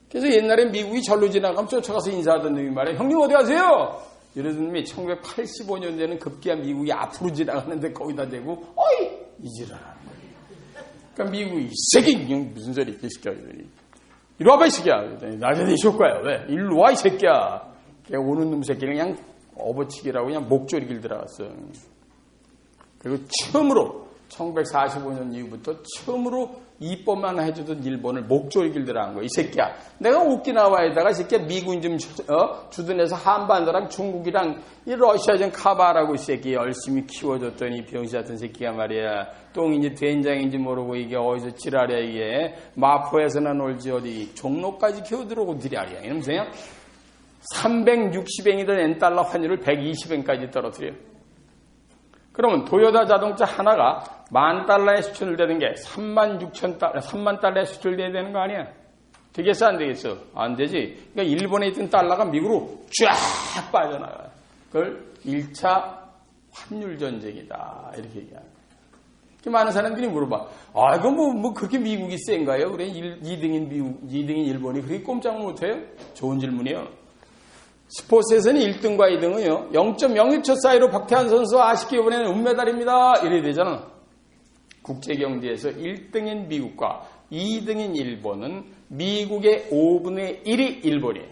그래서 옛날에 미국이 절로 지나가면 쫓아가서 인사하던 놈이 말해. 형님 어디 가세요? 이런 놈이 1985년대는 급기야 미국이 앞으로 지나가는데 거기다 대고 어이 이지랄하는 거야. 그러니까 미국이 이 새끼 무슨 소리 이렇게 시켜. 이리 와봐 이 새끼야. 나한테 이쇼 거야. 왜? 일로 와 이 새끼야. 오는 놈 새끼는 그냥 업어치기라고 그냥 목조리길 들어갔어. 그리고 처음으로 1945년 이후부터 처음으로 입법만 해주던 일본을 목조리길 들어간 거야. 이 새끼야. 내가 오키나와에다가 이 새끼야 미군 좀 주둔해서 한반도랑 중국이랑 이 러시아전 카바라고 이 새끼 열심히 키워줬더니 병신 같은 새끼가 말이야. 똥인지 된장인지 모르고 이게 어디서 지랄이야 이게. 마포에서나 놀지 어디 종로까지 키워들어오고 지랄이야. 이러면서요. 360엔이던 엔달러 환율을 120엔까지 떨어뜨려. 그러면 도요타 자동차 하나가 $10,000에 수출되는 게 3만 달러에 수출돼야 되는 거 아니야? 되겠어 안 되겠어? 안 되지. 그러니까 일본에 있던 달러가 미국으로 쫙 빠져나가. 그걸 1차 환율 전쟁이다 이렇게 얘기하는 거야. 많은 사람들이 물어봐. 아 이거 뭐 그렇게 미국이 센가요? 그래 2등인 일본이 그렇게 꼼짝 못해요? 좋은 질문이에요. 스포츠에서는 1등과 2등은요 0.01초 사이로 박태환 선수 아쉽게 이번에는 은메달입니다 이래야 되잖아. 국제경제에서 1등인 미국과 2등인 일본은 미국의 5분의 1이 일본이에요.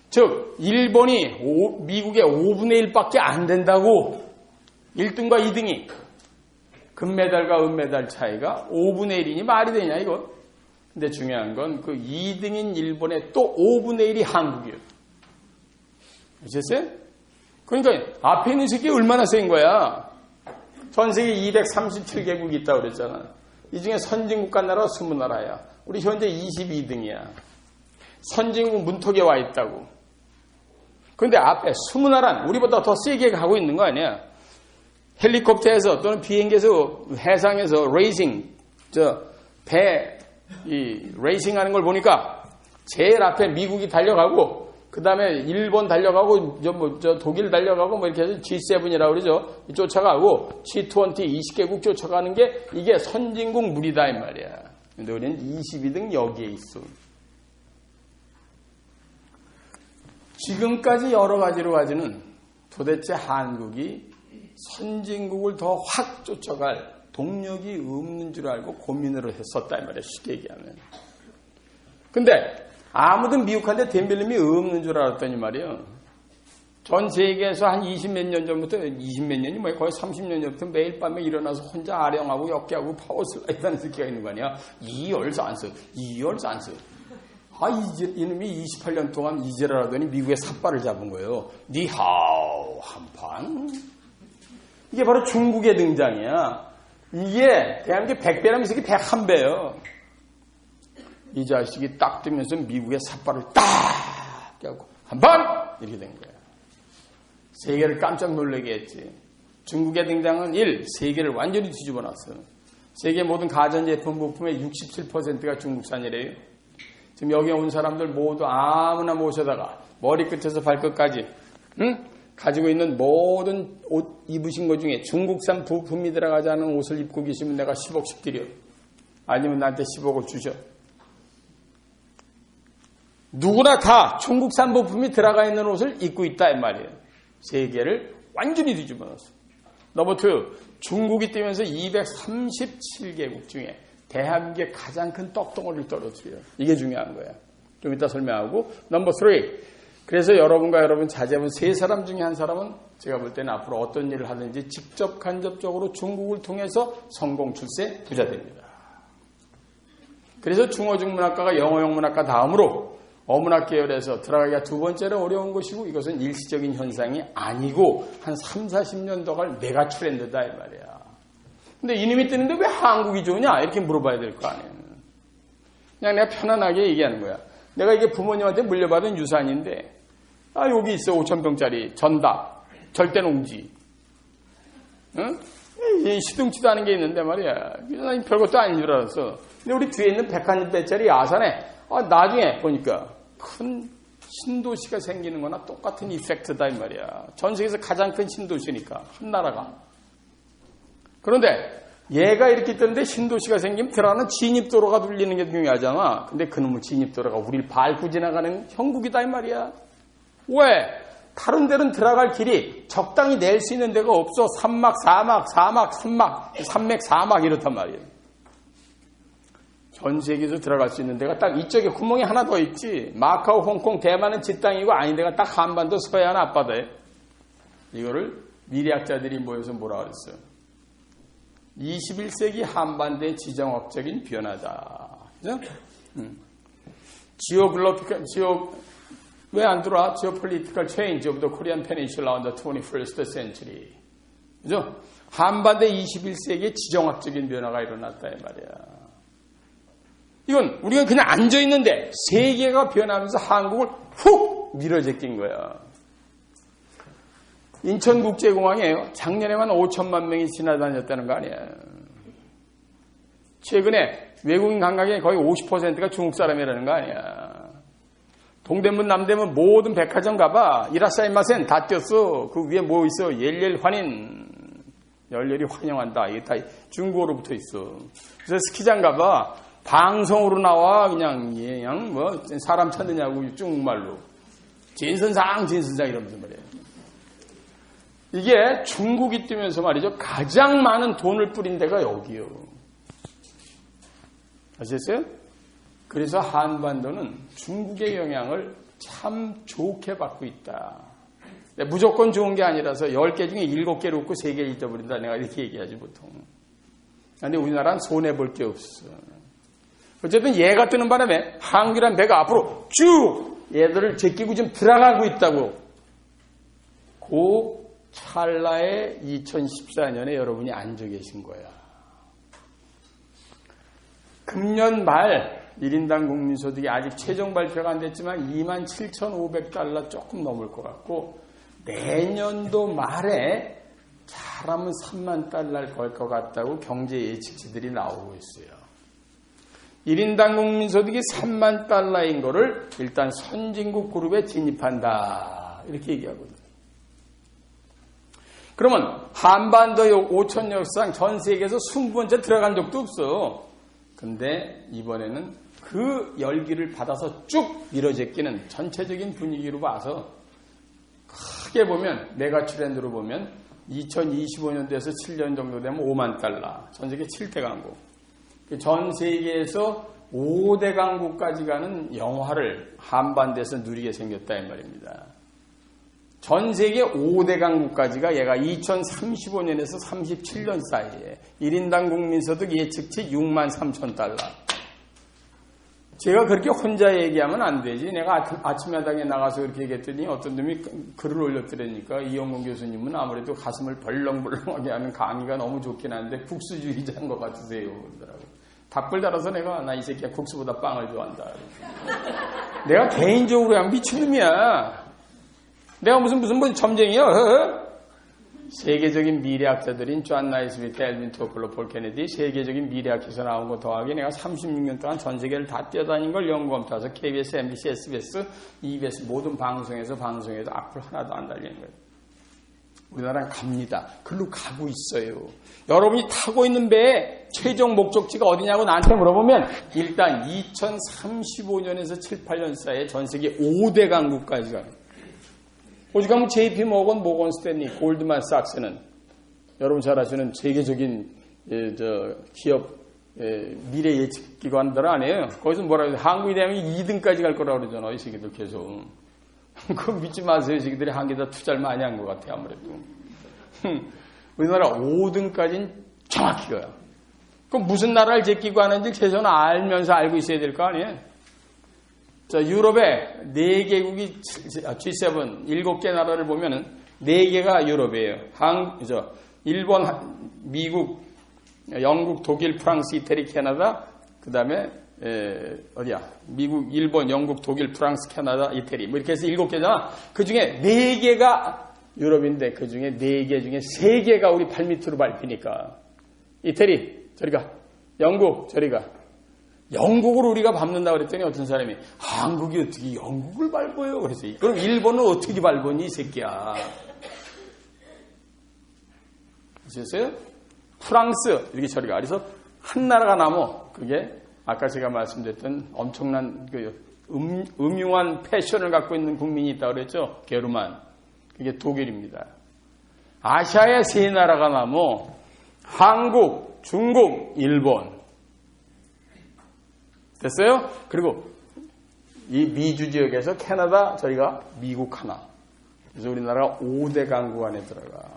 즉 일본이 미국의 5분의 1밖에 안 된다고. 1등과 2등이 금메달과 은메달 차이가 5분의 1이니 말이 되냐 이거. 근데 중요한 건 그 2등인 일본의 또 5분의 1이 한국이에요. 아셨어요? 그러니까 앞에 있는 새끼 얼마나 센 거야. 전 세계 237개국이 있다고 그랬잖아. 이 중에 선진국가 나라 20나라야. 우리 현재 22등이야. 선진국 문턱에 와 있다고. 그런데 앞에 20나라는 우리보다 더 세게 가고 있는 거 아니야. 헬리콥터에서 또는 비행기에서 해상에서 레이싱, 레이싱 하는 걸 보니까 제일 앞에 미국이 달려가고 그 다음에 일본 달려가고 독일 달려가고 뭐 이렇게 해서 G7이라고 그러죠. 쫓아가고 G20 20개국 쫓아가는 게 이게 선진국 무리다 이 말이야. 근데 우리는 22등 여기에 있어. 지금까지 여러 가지로 가지는 도대체 한국이 선진국을 더 확 쫓아갈 동력이 없는 줄 알고 고민을 했었다 이 말이야. 쉽게 얘기하면. 근데 아무든 미국한테 덤빌림이 없는 줄 알았더니 말이에요. 전 세계에서 한 20몇 년 전부터 20몇 년이 뭐야 거의 30년 전부터 매일 밤에 일어나서 혼자 아령하고 역기하고 파워슬라이드 하는 새끼가 있는 거 아니야. 이열산스. 이놈이 28년 동안 이제를 하더니 미국의 삿발을 잡은 거예요. 니하오 한판. 이게 바로 중국의 등장이야. 이게 대한민국 100배라면 이 새끼 101배예요. 이 자식이 딱 뜨면서 미국의 삿발을 딱 하고 한판 이렇게 된 거야. 세계를 깜짝 놀라게 했지. 중국의 등장은 세계를 완전히 뒤집어 놨어. 세계 모든 가전제품 부품의 67%가 중국산이래요. 지금 여기 온 사람들 모두 아무나 모셔다가 머리끝에서 발끝까지 가지고 있는 모든 옷 입으신 것 중에 중국산 부품이 들어가지 않은 옷을 입고 계시면 내가 10억씩 드려. 아니면 나한테 10억을 주셔. 누구나 다 중국산 부품이 들어가 있는 옷을 입고 있다 이 말이에요. 세계를 완전히 뒤집어 놨어. 넘버 2. 중국이 뛰면서 237개국 중에 대한민국의 가장 큰 떡덩어리를 떨어뜨려요. 이게 중요한 거야. 좀 이따 설명하고. 넘버 3. 그래서 여러분과 여러분 자제분 세 사람 중에 한 사람은 제가 볼 때는 앞으로 어떤 일을 하든지 직접 간접적으로 중국을 통해서 성공 출세 부자 됩니다. 그래서 중어중문학과가 영어영문학과 다음으로 어문학 계열에서 들어가기가 두 번째로 어려운 것이고 이것은 일시적인 현상이 아니고 한 3, 40년 더 갈 메가 트렌드다 이 말이야. 근데 이놈이 뜨는데 왜 한국이 좋으냐 이렇게 물어봐야 될 거 아니에요. 그냥 내가 편안하게 얘기하는 거야. 내가 이게 부모님한테 물려받은 유산인데 여기 있어 5,000병짜리 전답 절대농지 시둥치도 않은 게 있는데 말이야. 난 별것도 아닌 줄 알았어. 근데 우리 뒤에 있는 101배짜리 야산에 나중에 보니까 큰 신도시가 생기는 거나 똑같은 이펙트다 이 말이야. 전 세계에서 가장 큰 신도시니까 한 나라가. 그런데 얘가 이렇게 있던데 신도시가 생기면 들어가는 진입도로가 눌리는 게 중요하잖아. 근데 그놈의 진입도로가 우리를 밟고 지나가는 형국이다 이 말이야. 왜? 다른 데는 들어갈 길이 적당히 낼 수 있는 데가 없어. 산막, 사막, 산맥, 사막 이렇단 말이에요. 전 세계에서 들어갈 수 있는 데가 딱 이쪽에 구멍이 하나 더 있지. 마카오, 홍콩, 대만은 지 땅이고 아닌 데가 딱 한반도 서해안 앞바다에. 이거를 미래학자들이 모여서 뭐라 그랬어요? 21세기 한반도의 지정학적인 변화다. 그죠? 왜 안 들어와? Geopolitical change of the Korean Peninsula on the 21st century. 그죠? 한반도의 21세기의 지정학적인 변화가 일어났다 이 말이야. 이건 우리가 그냥 앉아있는데 세계가 변하면서 한국을 훅 밀어제낀 거야. 인천국제공항이에요. 작년에만 5천만 명이 지나다녔다는 거 아니야. 최근에 외국인 관광객의 거의 50%가 중국 사람이라는 거 아니야. 동대문, 남대문 모든 백화점 가봐. 이라사이마센 다 띄었어. 그 위에 뭐 있어? 열렬 환인. 열렬히 환영한다. 이게 다 중국어로 붙어 있어. 그래서 스키장 가봐. 방송으로 나와. 그냥 뭐 사람 찾느냐고 중국말로. 진선상 이러면서 말이에요. 이게 중국이 뜨면서 말이죠. 가장 많은 돈을 뿌린 데가 여기요. 아셨어요? 그래서 한반도는 중국의 영향을 참 좋게 받고 있다. 무조건 좋은 게 아니라서 10개 중에 7개를 웃고 3개를 잊어버린다. 내가 이렇게 얘기하지 보통. 근데 우리나라는 손해볼 게 없어. 어쨌든 얘가 뜨는 바람에 한국이란 배가 앞으로 쭉 얘들을 제끼고 지금 들어가고 있다고. 그 찰나에 2014년에 여러분이 앉아 계신 거야. 금년 말 1인당 국민소득이 아직 최종 발표가 안 됐지만 27,500달러 조금 넘을 것 같고 내년도 말에 잘하면 3만 달러를 걸 것 같다고 경제 예측치들이 나오고 있어요. 1인당 국민소득이 3만 달러인 거를 일단 선진국 그룹에 진입한다. 이렇게 얘기하거든요. 그러면 한반도 5천 역사상 전 세계에서 20번째 들어간 적도 없어. 근데 이번에는 그 열기를 받아서 쭉 밀어제끼는 전체적인 분위기로 봐서 크게 보면 메가 트렌드로 보면 2025년도에서 7년 정도 되면 5만 달러. 전 세계 7대 강국. 전 세계에서 5대 강국까지 가는 영화를 한반도에서 누리게 생겼다 이 말입니다. 전 세계 5대 강국까지가 얘가 2035년에서 37년 사이에 1인당 국민소득 예측치 6만 3천 달러. 제가 그렇게 혼자 얘기하면 안 되지. 내가 아침마당에 나가서 그렇게 얘기했더니 어떤 놈이 글을 올렸더라니까 이영곤 교수님은 아무래도 가슴을 벌렁벌렁하게 하는 강의가 너무 좋긴 한데 국수주의자인 것 같으세요. 그러더라고요. 답글 달아서 내가 나 이 새끼야 국수보다 빵을 좋아한다. 내가 개인적으로 그냥 미친놈이야. 내가 무슨 점쟁이야? 세계적인 미래학자들인 존 나이스미트, 엘빈 토플러, 폴 케네디 세계적인 미래학에서 나온 거 더하기 내가 36년 동안 전 세계를 다 뛰어다닌 걸 연구하면서 KBS, MBC, SBS, EBS 모든 방송에서 악플 하나도 안 달리는 거예요. 우리나라는 갑니다. 글로 가고 있어요. 여러분이 타고 있는 배의 최종 목적지가 어디냐고 나한테 물어보면 일단 2035년에서 7, 8년 사이에 전 세계 5대 강국까지 가요. 오죽하면 JP 모건 스탠리, 골드만 삭스는 여러분 잘 아시는 세계적인 기업 미래 예측 기관들 아니에요. 거기서 뭐라 그래요? 한국이 되면 2등까지 갈 거라고 그러잖아요. 이 새끼들 계속. 그거 믿지 마세요. 이 새끼들이 한국에다 투자를 많이 한 것 같아요. 아무래도. 우리나라 5등까지는 정확히 가요. 그럼 무슨 나라를 제끼고 하는지 최소한 알고 있어야 될 거 아니에요? 자, 유럽의 4개국이 G7, 7개 나라를 보면은 4개가 유럽이에요. 일본, 미국, 영국, 독일, 프랑스, 이태리, 캐나다, 그 다음에, 미국, 일본, 영국, 독일, 프랑스, 캐나다, 이태리. 뭐 이렇게 해서 7개잖아. 그 중에 4개가 유럽인데 그 중에 4개 중에 3개가 우리 발밑으로 밟히니까. 이태리, 저리 가. 영국, 저리 가. 영국을 우리가 밟는다고 그랬더니 어떤 사람이 한국이 어떻게 영국을 밟아요? 그래서 그럼 일본은 어떻게 밟으니 이 새끼야. 아셨어요? 프랑스 이렇게 저리 가. 그래서 한 나라가 남어. 그게 아까 제가 말씀드렸던 엄청난 그 음흉한 패션을 갖고 있는 국민이 있다고 그랬죠. 게르만. 그게 독일입니다. 아시아의 세 나라가 남어 한국, 중국, 일본. 됐어요? 그리고 이 미주 지역에서 캐나다, 저희가 미국 하나. 그래서 우리나라가 5대 강국 안에 들어가.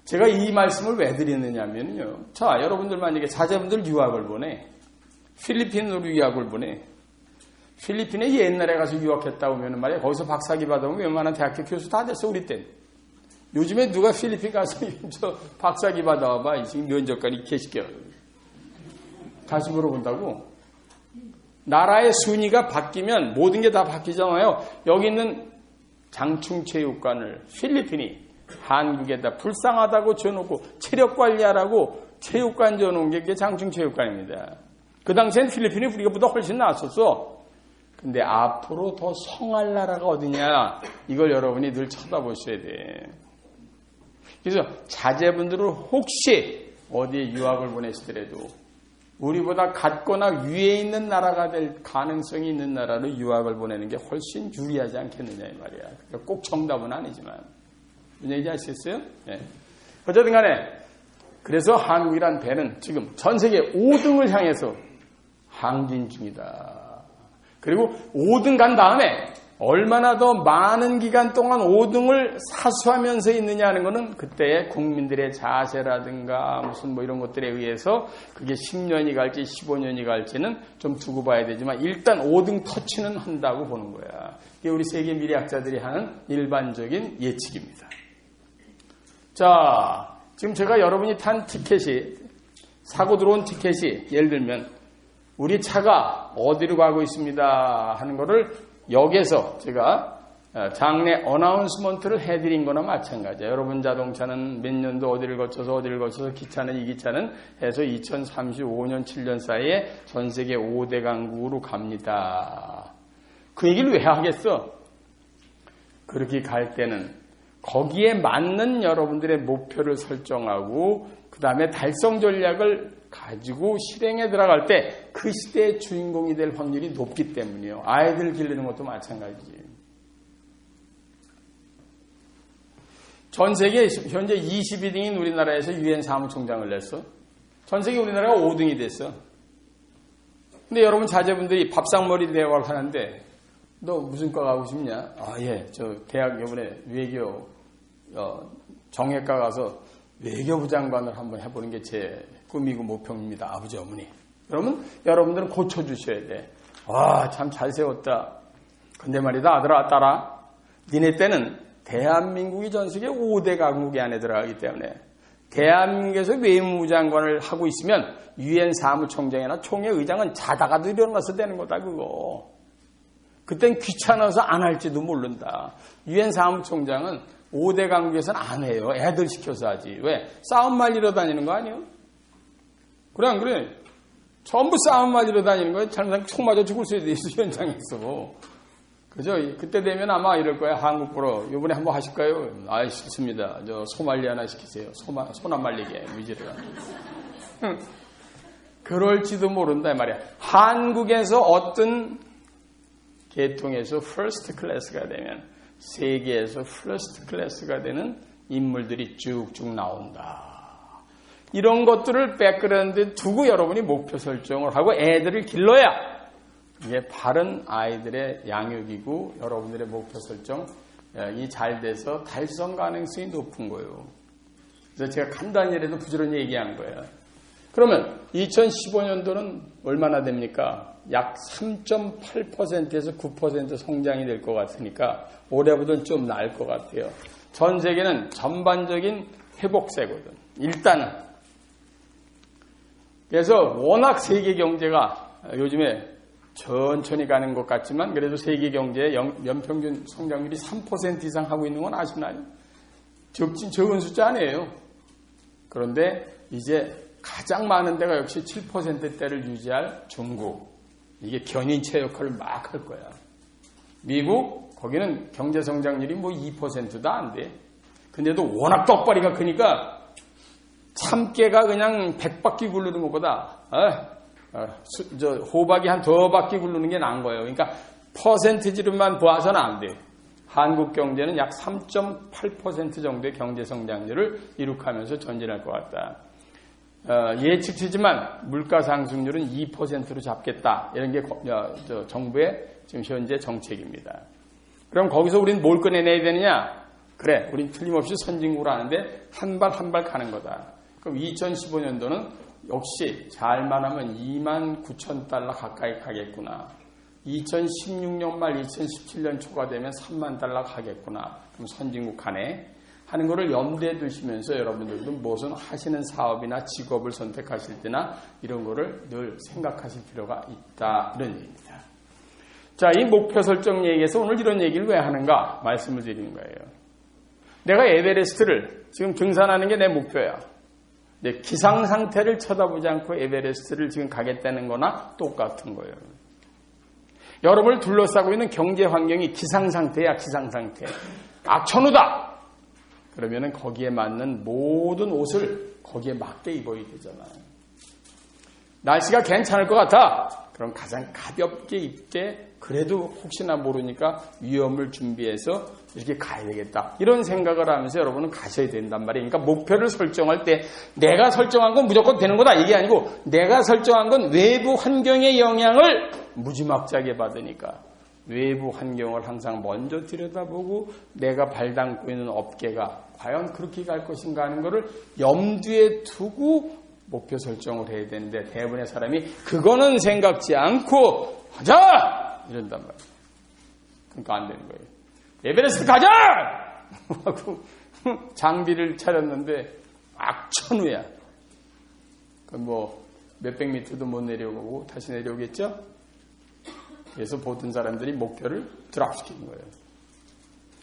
제가 이 말씀을 왜 드리느냐면요. 자, 여러분들 만약에 자제분들 유학을 보내. 필리핀으로 유학을 보내. 필리핀에 옛날에 가서 유학했다 오면 말이야. 거기서 박사학위 받아오면 웬만한 대학교 교수 다 됐어, 우리 때. 요즘에 누가 필리핀 가서 저 박사학위 받아와봐. 지금 면접관이 개시켜. 다시 물어본다고. 나라의 순위가 바뀌면 모든 게 다 바뀌잖아요. 여기 있는 장충체육관을 필리핀이 한국에다 불쌍하다고 줘놓고 체력 관리하라고 체육관 줘놓은 게 장충체육관입니다. 그 당시엔 필리핀이 우리가보다 훨씬 나았었어. 근데 앞으로 더 성할 나라가 어디냐, 이걸 여러분이 늘 쳐다보셔야 돼. 그래서 자제분들은 혹시 어디에 유학을 보내시더라도 우리보다 같거나 위에 있는 나라가 될 가능성이 있는 나라로 유학을 보내는 게 훨씬 유리하지 않겠느냐 이 말이야. 그러니까 꼭 정답은 아니지만. 무슨 얘기인지 아시겠어요? 네. 어쨌든 간에 그래서 한국이란 배는 지금 전 세계 5등을 향해서 항진 중이다. 그리고 5등 간 다음에 얼마나 더 많은 기간 동안 5등을 사수하면서 있느냐 하는 것은 그때의 국민들의 자세라든가 무슨 뭐 이런 것들에 의해서 그게 10년이 갈지 15년이 갈지는 좀 두고 봐야 되지만 일단 5등 터치는 한다고 보는 거야. 이게 우리 세계 미래학자들이 하는 일반적인 예측입니다. 자, 지금 제가 여러분이 탄 티켓이, 사고 들어온 티켓이 예를 들면 우리 차가 어디로 가고 있습니다 하는 거를 역에서 제가 장내 어나운스먼트를 해드린 거나 마찬가지예요. 여러분 자동차는 몇 년도 어디를 거쳐서 기차는 이 기차는 해서 2035년 7년 사이에 전 세계 5대 강국으로 갑니다. 그 얘기를 왜 하겠어? 그렇게 갈 때는 거기에 맞는 여러분들의 목표를 설정하고 그 다음에 달성 전략을 가지고 실행에 들어갈 때 그 시대의 주인공이 될 확률이 높기 때문이에요. 아이들 기르는 것도 마찬가지예요. 전 세계 현재 22등인 우리나라에서 유엔 사무총장을 냈어. 전 세계 우리나라가 5등이 됐어. 근데 여러분 자제분들이 밥상머리 대화를 하는데 너 무슨 과 가고 싶냐? 아, 예, 저 대학 이번에 외교 정외과 가서 외교부 장관을 한번 해보는 게 제 꿈이고 목표입니다. 아버지 어머니. 그러면 여러분들은 고쳐주셔야 돼. 와, 참 잘 세웠다. 근데 말이다 아들아 딸아, 니네 때는 대한민국이 전 세계 5대 강국이 안에 들어가기 때문에 대한민국에서 외무부 장관을 하고 있으면 유엔 사무총장이나 총회의장은 자다가도 일어나서 되는 거다 그거. 그땐 귀찮아서 안 할지도 모른다. 유엔 사무총장은 5대 강국에서는 안 해요. 애들 시켜서 하지. 왜? 싸움 말리러 다니는 거 아니에요? 그래 안 그래? 전부 싸움 맞으러 다니는 거예요. 잘못하면 총 맞아 죽을 수도 있어, 현장에서. 그죠? 그때 되면 아마 이럴 거야. 한국보러. 이번에 한번 하실까요? 아, 시켰습니다. 저 소말리 하나 시키세요. 손 안 말리게. 위지를. 그럴지도 모른다, 이 말이야. 한국에서 어떤 계통에서 퍼스트 클래스가 되면 세계에서 퍼스트 클래스가 되는 인물들이 쭉쭉 나온다. 이런 것들을 백그라운드에 두고 여러분이 목표 설정을 하고 애들을 길러야 이게 바른 아이들의 양육이고 여러분들의 목표 설정이 잘 돼서 달성 가능성이 높은 거예요. 그래서 제가 간단히라도 부지런히 얘기한 거예요. 그러면 2015년도는 얼마나 됩니까? 약 3.8%에서 9% 성장이 될 것 같으니까 올해보다는 좀 나을 것 같아요. 전 세계는 전반적인 회복세거든. 일단은. 그래서 워낙 세계 경제가 요즘에 천천히 가는 것 같지만 그래도 세계 경제의 연평균 성장률이 3% 이상 하고 있는 건 아시나요? 적은 숫자 아니에요. 그런데 이제 가장 많은 데가 역시 7%대를 유지할 중국. 이게 견인체 역할을 막 할 거야. 미국, 거기는 경제 성장률이 뭐 2%도 안 돼. 근데도 워낙 떡바리가 크니까 참깨가 그냥 100바퀴 굴르는 것보다 호박이 한 2바퀴 굴르는 게 나은 거예요. 그러니까 퍼센티지로만 보아서는 안 돼요. 한국 경제는 약 3.8% 정도의 경제 성장률을 이룩하면서 전진할 것 같다. 예측치지만 물가 상승률은 2%로 잡겠다. 이런 게 정부의 지금 현재 정책입니다. 그럼 거기서 우리는 뭘 꺼내내야 되느냐? 그래, 우린 틀림없이 선진국으로 하는데 한 발 한 발 가는 거다. 그럼 2015년도는 역시 잘만 하면 29,000달러 가까이 가겠구나. 2016년 말 2017년 초가 되면 3만 달러 가겠구나. 그럼 선진국 가네. 하는 거를 염두에 두시면서 여러분들도 무슨 하시는 사업이나 직업을 선택하실 때나 이런 거를 늘 생각하실 필요가 있다. 이런 얘기입니다. 자, 이 목표 설정 얘기에서 오늘 이런 얘기를 왜 하는가 말씀을 드리는 거예요. 내가 에베레스트를 지금 등산하는 게 내 목표야. 기상 상태를 쳐다보지 않고 에베레스트를 지금 가겠다는 거나 똑같은 거예요. 여러분을 둘러싸고 있는 경제 환경이 기상 상태야, 기상 상태. 악천후다. 그러면은 거기에 맞는 모든 옷을 거기에 맞게 입어야 되잖아요. 날씨가 괜찮을 것 같아. 그럼 가장 가볍게 입되 그래도 혹시나 모르니까 위험을 준비해서 이렇게 가야 되겠다. 이런 생각을 하면서 여러분은 가셔야 된단 말이에요. 그러니까 목표를 설정할 때 내가 설정한 건 무조건 되는 거다. 이게 아니고 내가 설정한 건 외부 환경의 영향을 무지막지하게 받으니까 외부 환경을 항상 먼저 들여다보고 내가 발담고 있는 업계가 과연 그렇게 갈 것인가 하는 거를 염두에 두고 목표 설정을 해야 되는데 대부분의 사람이 그거는 생각지 않고 하자! 이런단 말이에요. 그러니까 안 되는 거예요. 에베레스트 가자! 하고 장비를 차렸는데 악천후야. 뭐 몇백 미터도 못 내려오고 다시 내려오겠죠? 그래서 모든 사람들이 목표를 드랍시키는 거예요.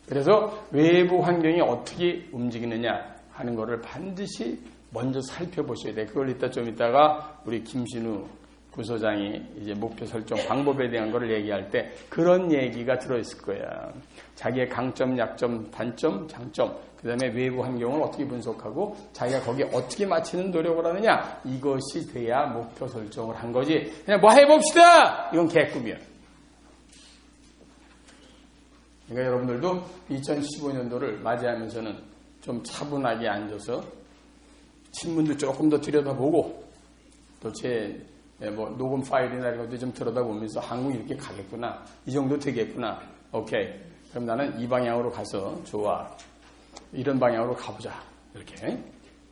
그래서 외부 환경이 어떻게 움직이느냐 하는 거를 반드시 먼저 살펴보셔야 돼. 그걸 이따 좀 이따가 우리 김신우 부소장이 이제 목표 설정 방법에 대한 거를 얘기할 때 그런 얘기가 들어있을 거야. 자기의 강점, 약점, 단점, 장점, 그 다음에 외부 환경을 어떻게 분석하고 자기가 거기에 어떻게 맞추는 노력을 하느냐 이것이 돼야 목표 설정을 한 거지. 그냥 뭐 해봅시다! 이건 개꿈이야. 그러니까 여러분들도 2015년도를 맞이하면서는 좀 차분하게 앉아서 신문도 조금 더 들여다보고 또 제 녹음 파일이나 이런 것도 좀 들여다보면서 한국이 이렇게 가겠구나. 이 정도 되겠구나. 오케이. 그럼 나는 이 방향으로 가서 좋아. 이런 방향으로 가보자. 이렇게.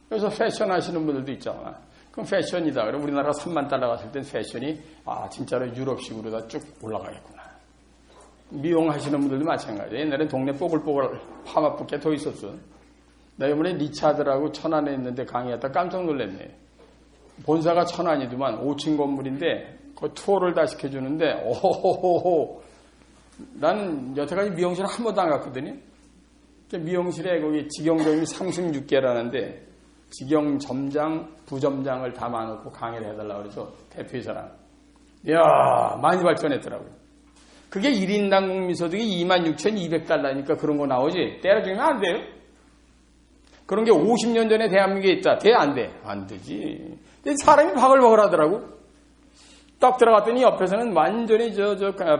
그래서 패션 하시는 분들도 있잖아. 그럼 패션이다. 그럼 우리나라 3만 달러 갔을 땐 패션이 진짜로 유럽식으로 다 쭉 올라가겠구나. 미용하시는 분들도 마찬가지예요. 옛날엔 동네 뽀글뽀글 파마붓게 더 있었어. 나 이번에 리차드라고 천안에 있는데 강의하다 깜짝 놀랐네. 본사가 천안이더만 5층 건물인데 그 투어를 다 시켜주는데 오호호호. 나는 여태까지 미용실 한 번도 안 갔거든요. 미용실에 거기 직영점이 36개라는데 직영점장, 부점장을 담아놓고 강의를 해달라고 그래서 대표이사랑. 이야 많이 발전했더라고요. 그게 1인당 국민소득이 26,200달러니까 그런 거 나오지. 때려주면 안 돼요. 그런 게 50년 전에 대한민국에 있다. 돼? 안 돼? 안 되지. 근데 사람이 바글바글 하더라고. 딱 들어갔더니 옆에서는 완전히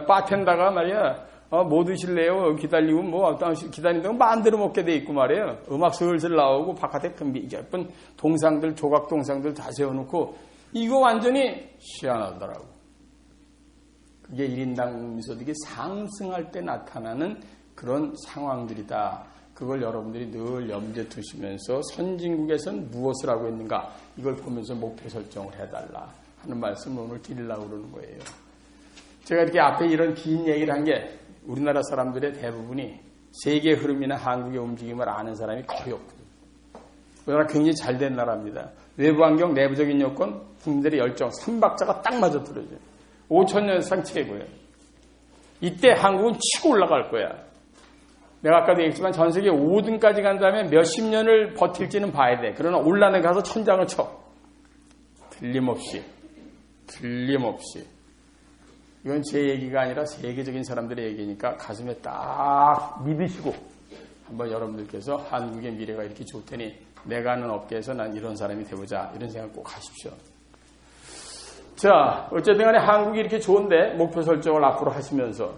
바텐더가 말이야. 뭐 드실래요? 기다리고 기다린다고 마음대로 먹게 돼 있고 말이에요. 음악 슬슬 나오고 바깥에 예쁜 동상들, 조각 동상들 다 세워놓고 이거 완전히 희한하더라고. 그게 1인당 국민소득이 상승할 때 나타나는 그런 상황들이다. 그걸 여러분들이 늘 염두에 두시면서 선진국에서는 무엇을 하고 있는가 이걸 보면서 목표 설정을 해달라 하는 말씀을 오늘 드리려고 그러는 거예요. 제가 이렇게 앞에 이런 긴 얘기를 한 게 우리나라 사람들의 대부분이 세계 흐름이나 한국의 움직임을 아는 사람이 거의 없거든요. 우리나라 굉장히 잘된 나라입니다. 외부 환경, 내부적인 여건, 국민들의 열정, 3박자가 딱 맞아떨어져요. 5,000년상 최고예요. 이때 한국은 치고 올라갈 거야. 내가 아까도 얘기했지만 전 세계 5등까지 간 다음에 몇십 년을 버틸지는 봐야 돼. 그러나 올라는 가서 천장을 쳐. 틀림없이. 이건 제 얘기가 아니라 세계적인 사람들의 얘기니까 가슴에 딱 믿으시고 한번 여러분들께서 한국의 미래가 이렇게 좋다니 내가 하는 업계에서 난 이런 사람이 되보자 이런 생각 꼭 하십시오. 자, 어쨌든 간에 한국이 이렇게 좋은데 목표 설정을 앞으로 하시면서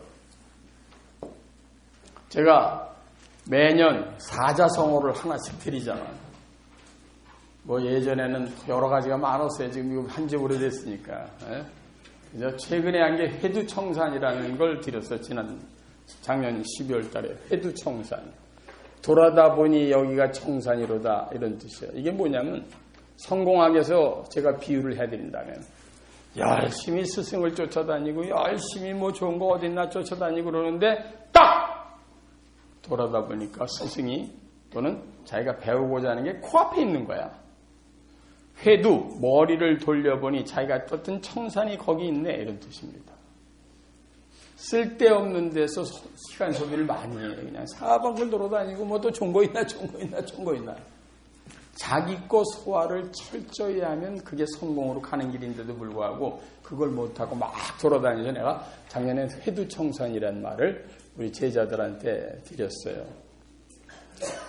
제가 매년 사자성어를 하나씩 드리잖아요. 뭐 예전에는 여러 가지가 많았어요. 지금 이거 한지 오래됐으니까. 그래서 최근에 한 게 회두청산이라는 걸 드렸어요. 작년 12월 달에 회두청산. 돌아다 보니 여기가 청산이로다 이런 뜻이에요. 이게 뭐냐면 성공학에서 제가 비유를 해드린다면 열심히 스승을 쫓아다니고 열심히 뭐 좋은 거 어딨나 쫓아다니고 그러는데 딱 돌아다 보니까 스승이 또는 자기가 배우고자 하는 게 코앞에 있는 거야. 회두 머리를 돌려보니 자기가 떴던 청산이 거기 있네 이런 뜻입니다. 쓸데없는 데서 시간 소비를 많이 해요. 그냥 사방을 돌아다니고 뭐 또 좋은 거 있나 자기 거 소화를 철저히 하면 그게 성공으로 가는 길인데도 불구하고 그걸 못하고 막 돌아다니죠. 내가 작년에 회두청산이라는 말을 우리 제자들한테 드렸어요.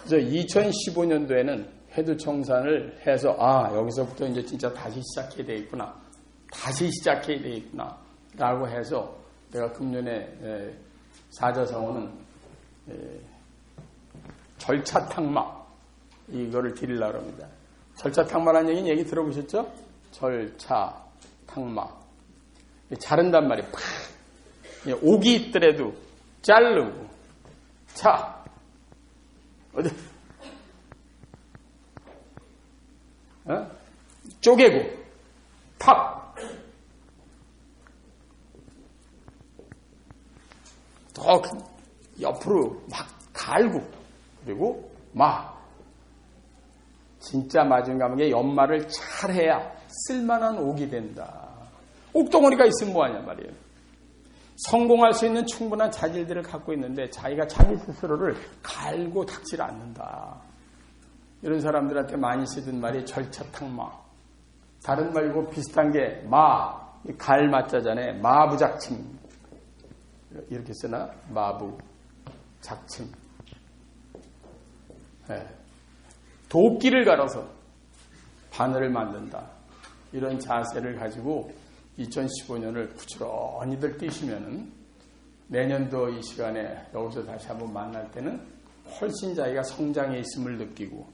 그래서 2015년도에는 회두청산을 해서 여기서부터 이제 진짜 다시 시작해야 되겠구나 라고 해서 내가 금년에 사자성어는 절차탕마 이거를 드리려고 합니다. 절차탕마라는 얘기 들어보셨죠? 절차탕마 자른단 말이에요. 옥이 있더라도 자르고 어디 쪼개고 탁 더 옆으로 막 갈고 그리고 막 진짜 맞은 감옥에 연말을 잘 해야 쓸만한 옥이 된다. 옥덩어리가 있으면 뭐하냐 말이에요. 성공할 수 있는 충분한 자질들을 갖고 있는데 자기가 자기 스스로를 갈고 닦질 않는다. 이런 사람들한테 많이 쓰던 말이 절차탕마. 다른 말고 비슷한 게 갈 맞자잖아요. 마부작침. 이렇게 쓰나? 마부작침. 도끼를 갈아서 바늘을 만든다. 이런 자세를 가지고 2015년을 부지런히들 뛰시면은 내년도 이 시간에 여기서 다시 한번 만날 때는 훨씬 자기가 성장해 있음을 느끼고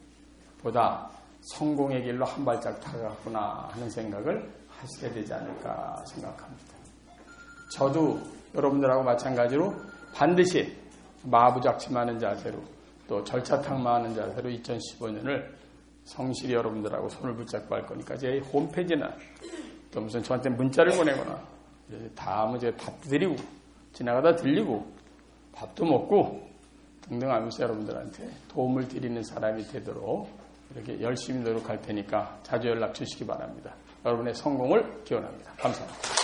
보다 성공의 길로 한 발짝 다가갔구나 하는 생각을 하시게 되지 않을까 생각합니다. 저도 여러분들하고 마찬가지로 반드시 마부작침하는 자세로 또 절차탕마하는 자세로 2015년을 성실히 여러분들하고 손을 붙잡고 할 거니까 제 홈페이지나 또 무슨 저한테 문자를 보내거나 다 뭐 제가 밥도 드리고 지나가다 들리고 밥도 먹고 등등 하면서 여러분들한테 도움을 드리는 사람이 되도록 이렇게 열심히 노력할 테니까 자주 연락 주시기 바랍니다. 여러분의 성공을 기원합니다. 감사합니다.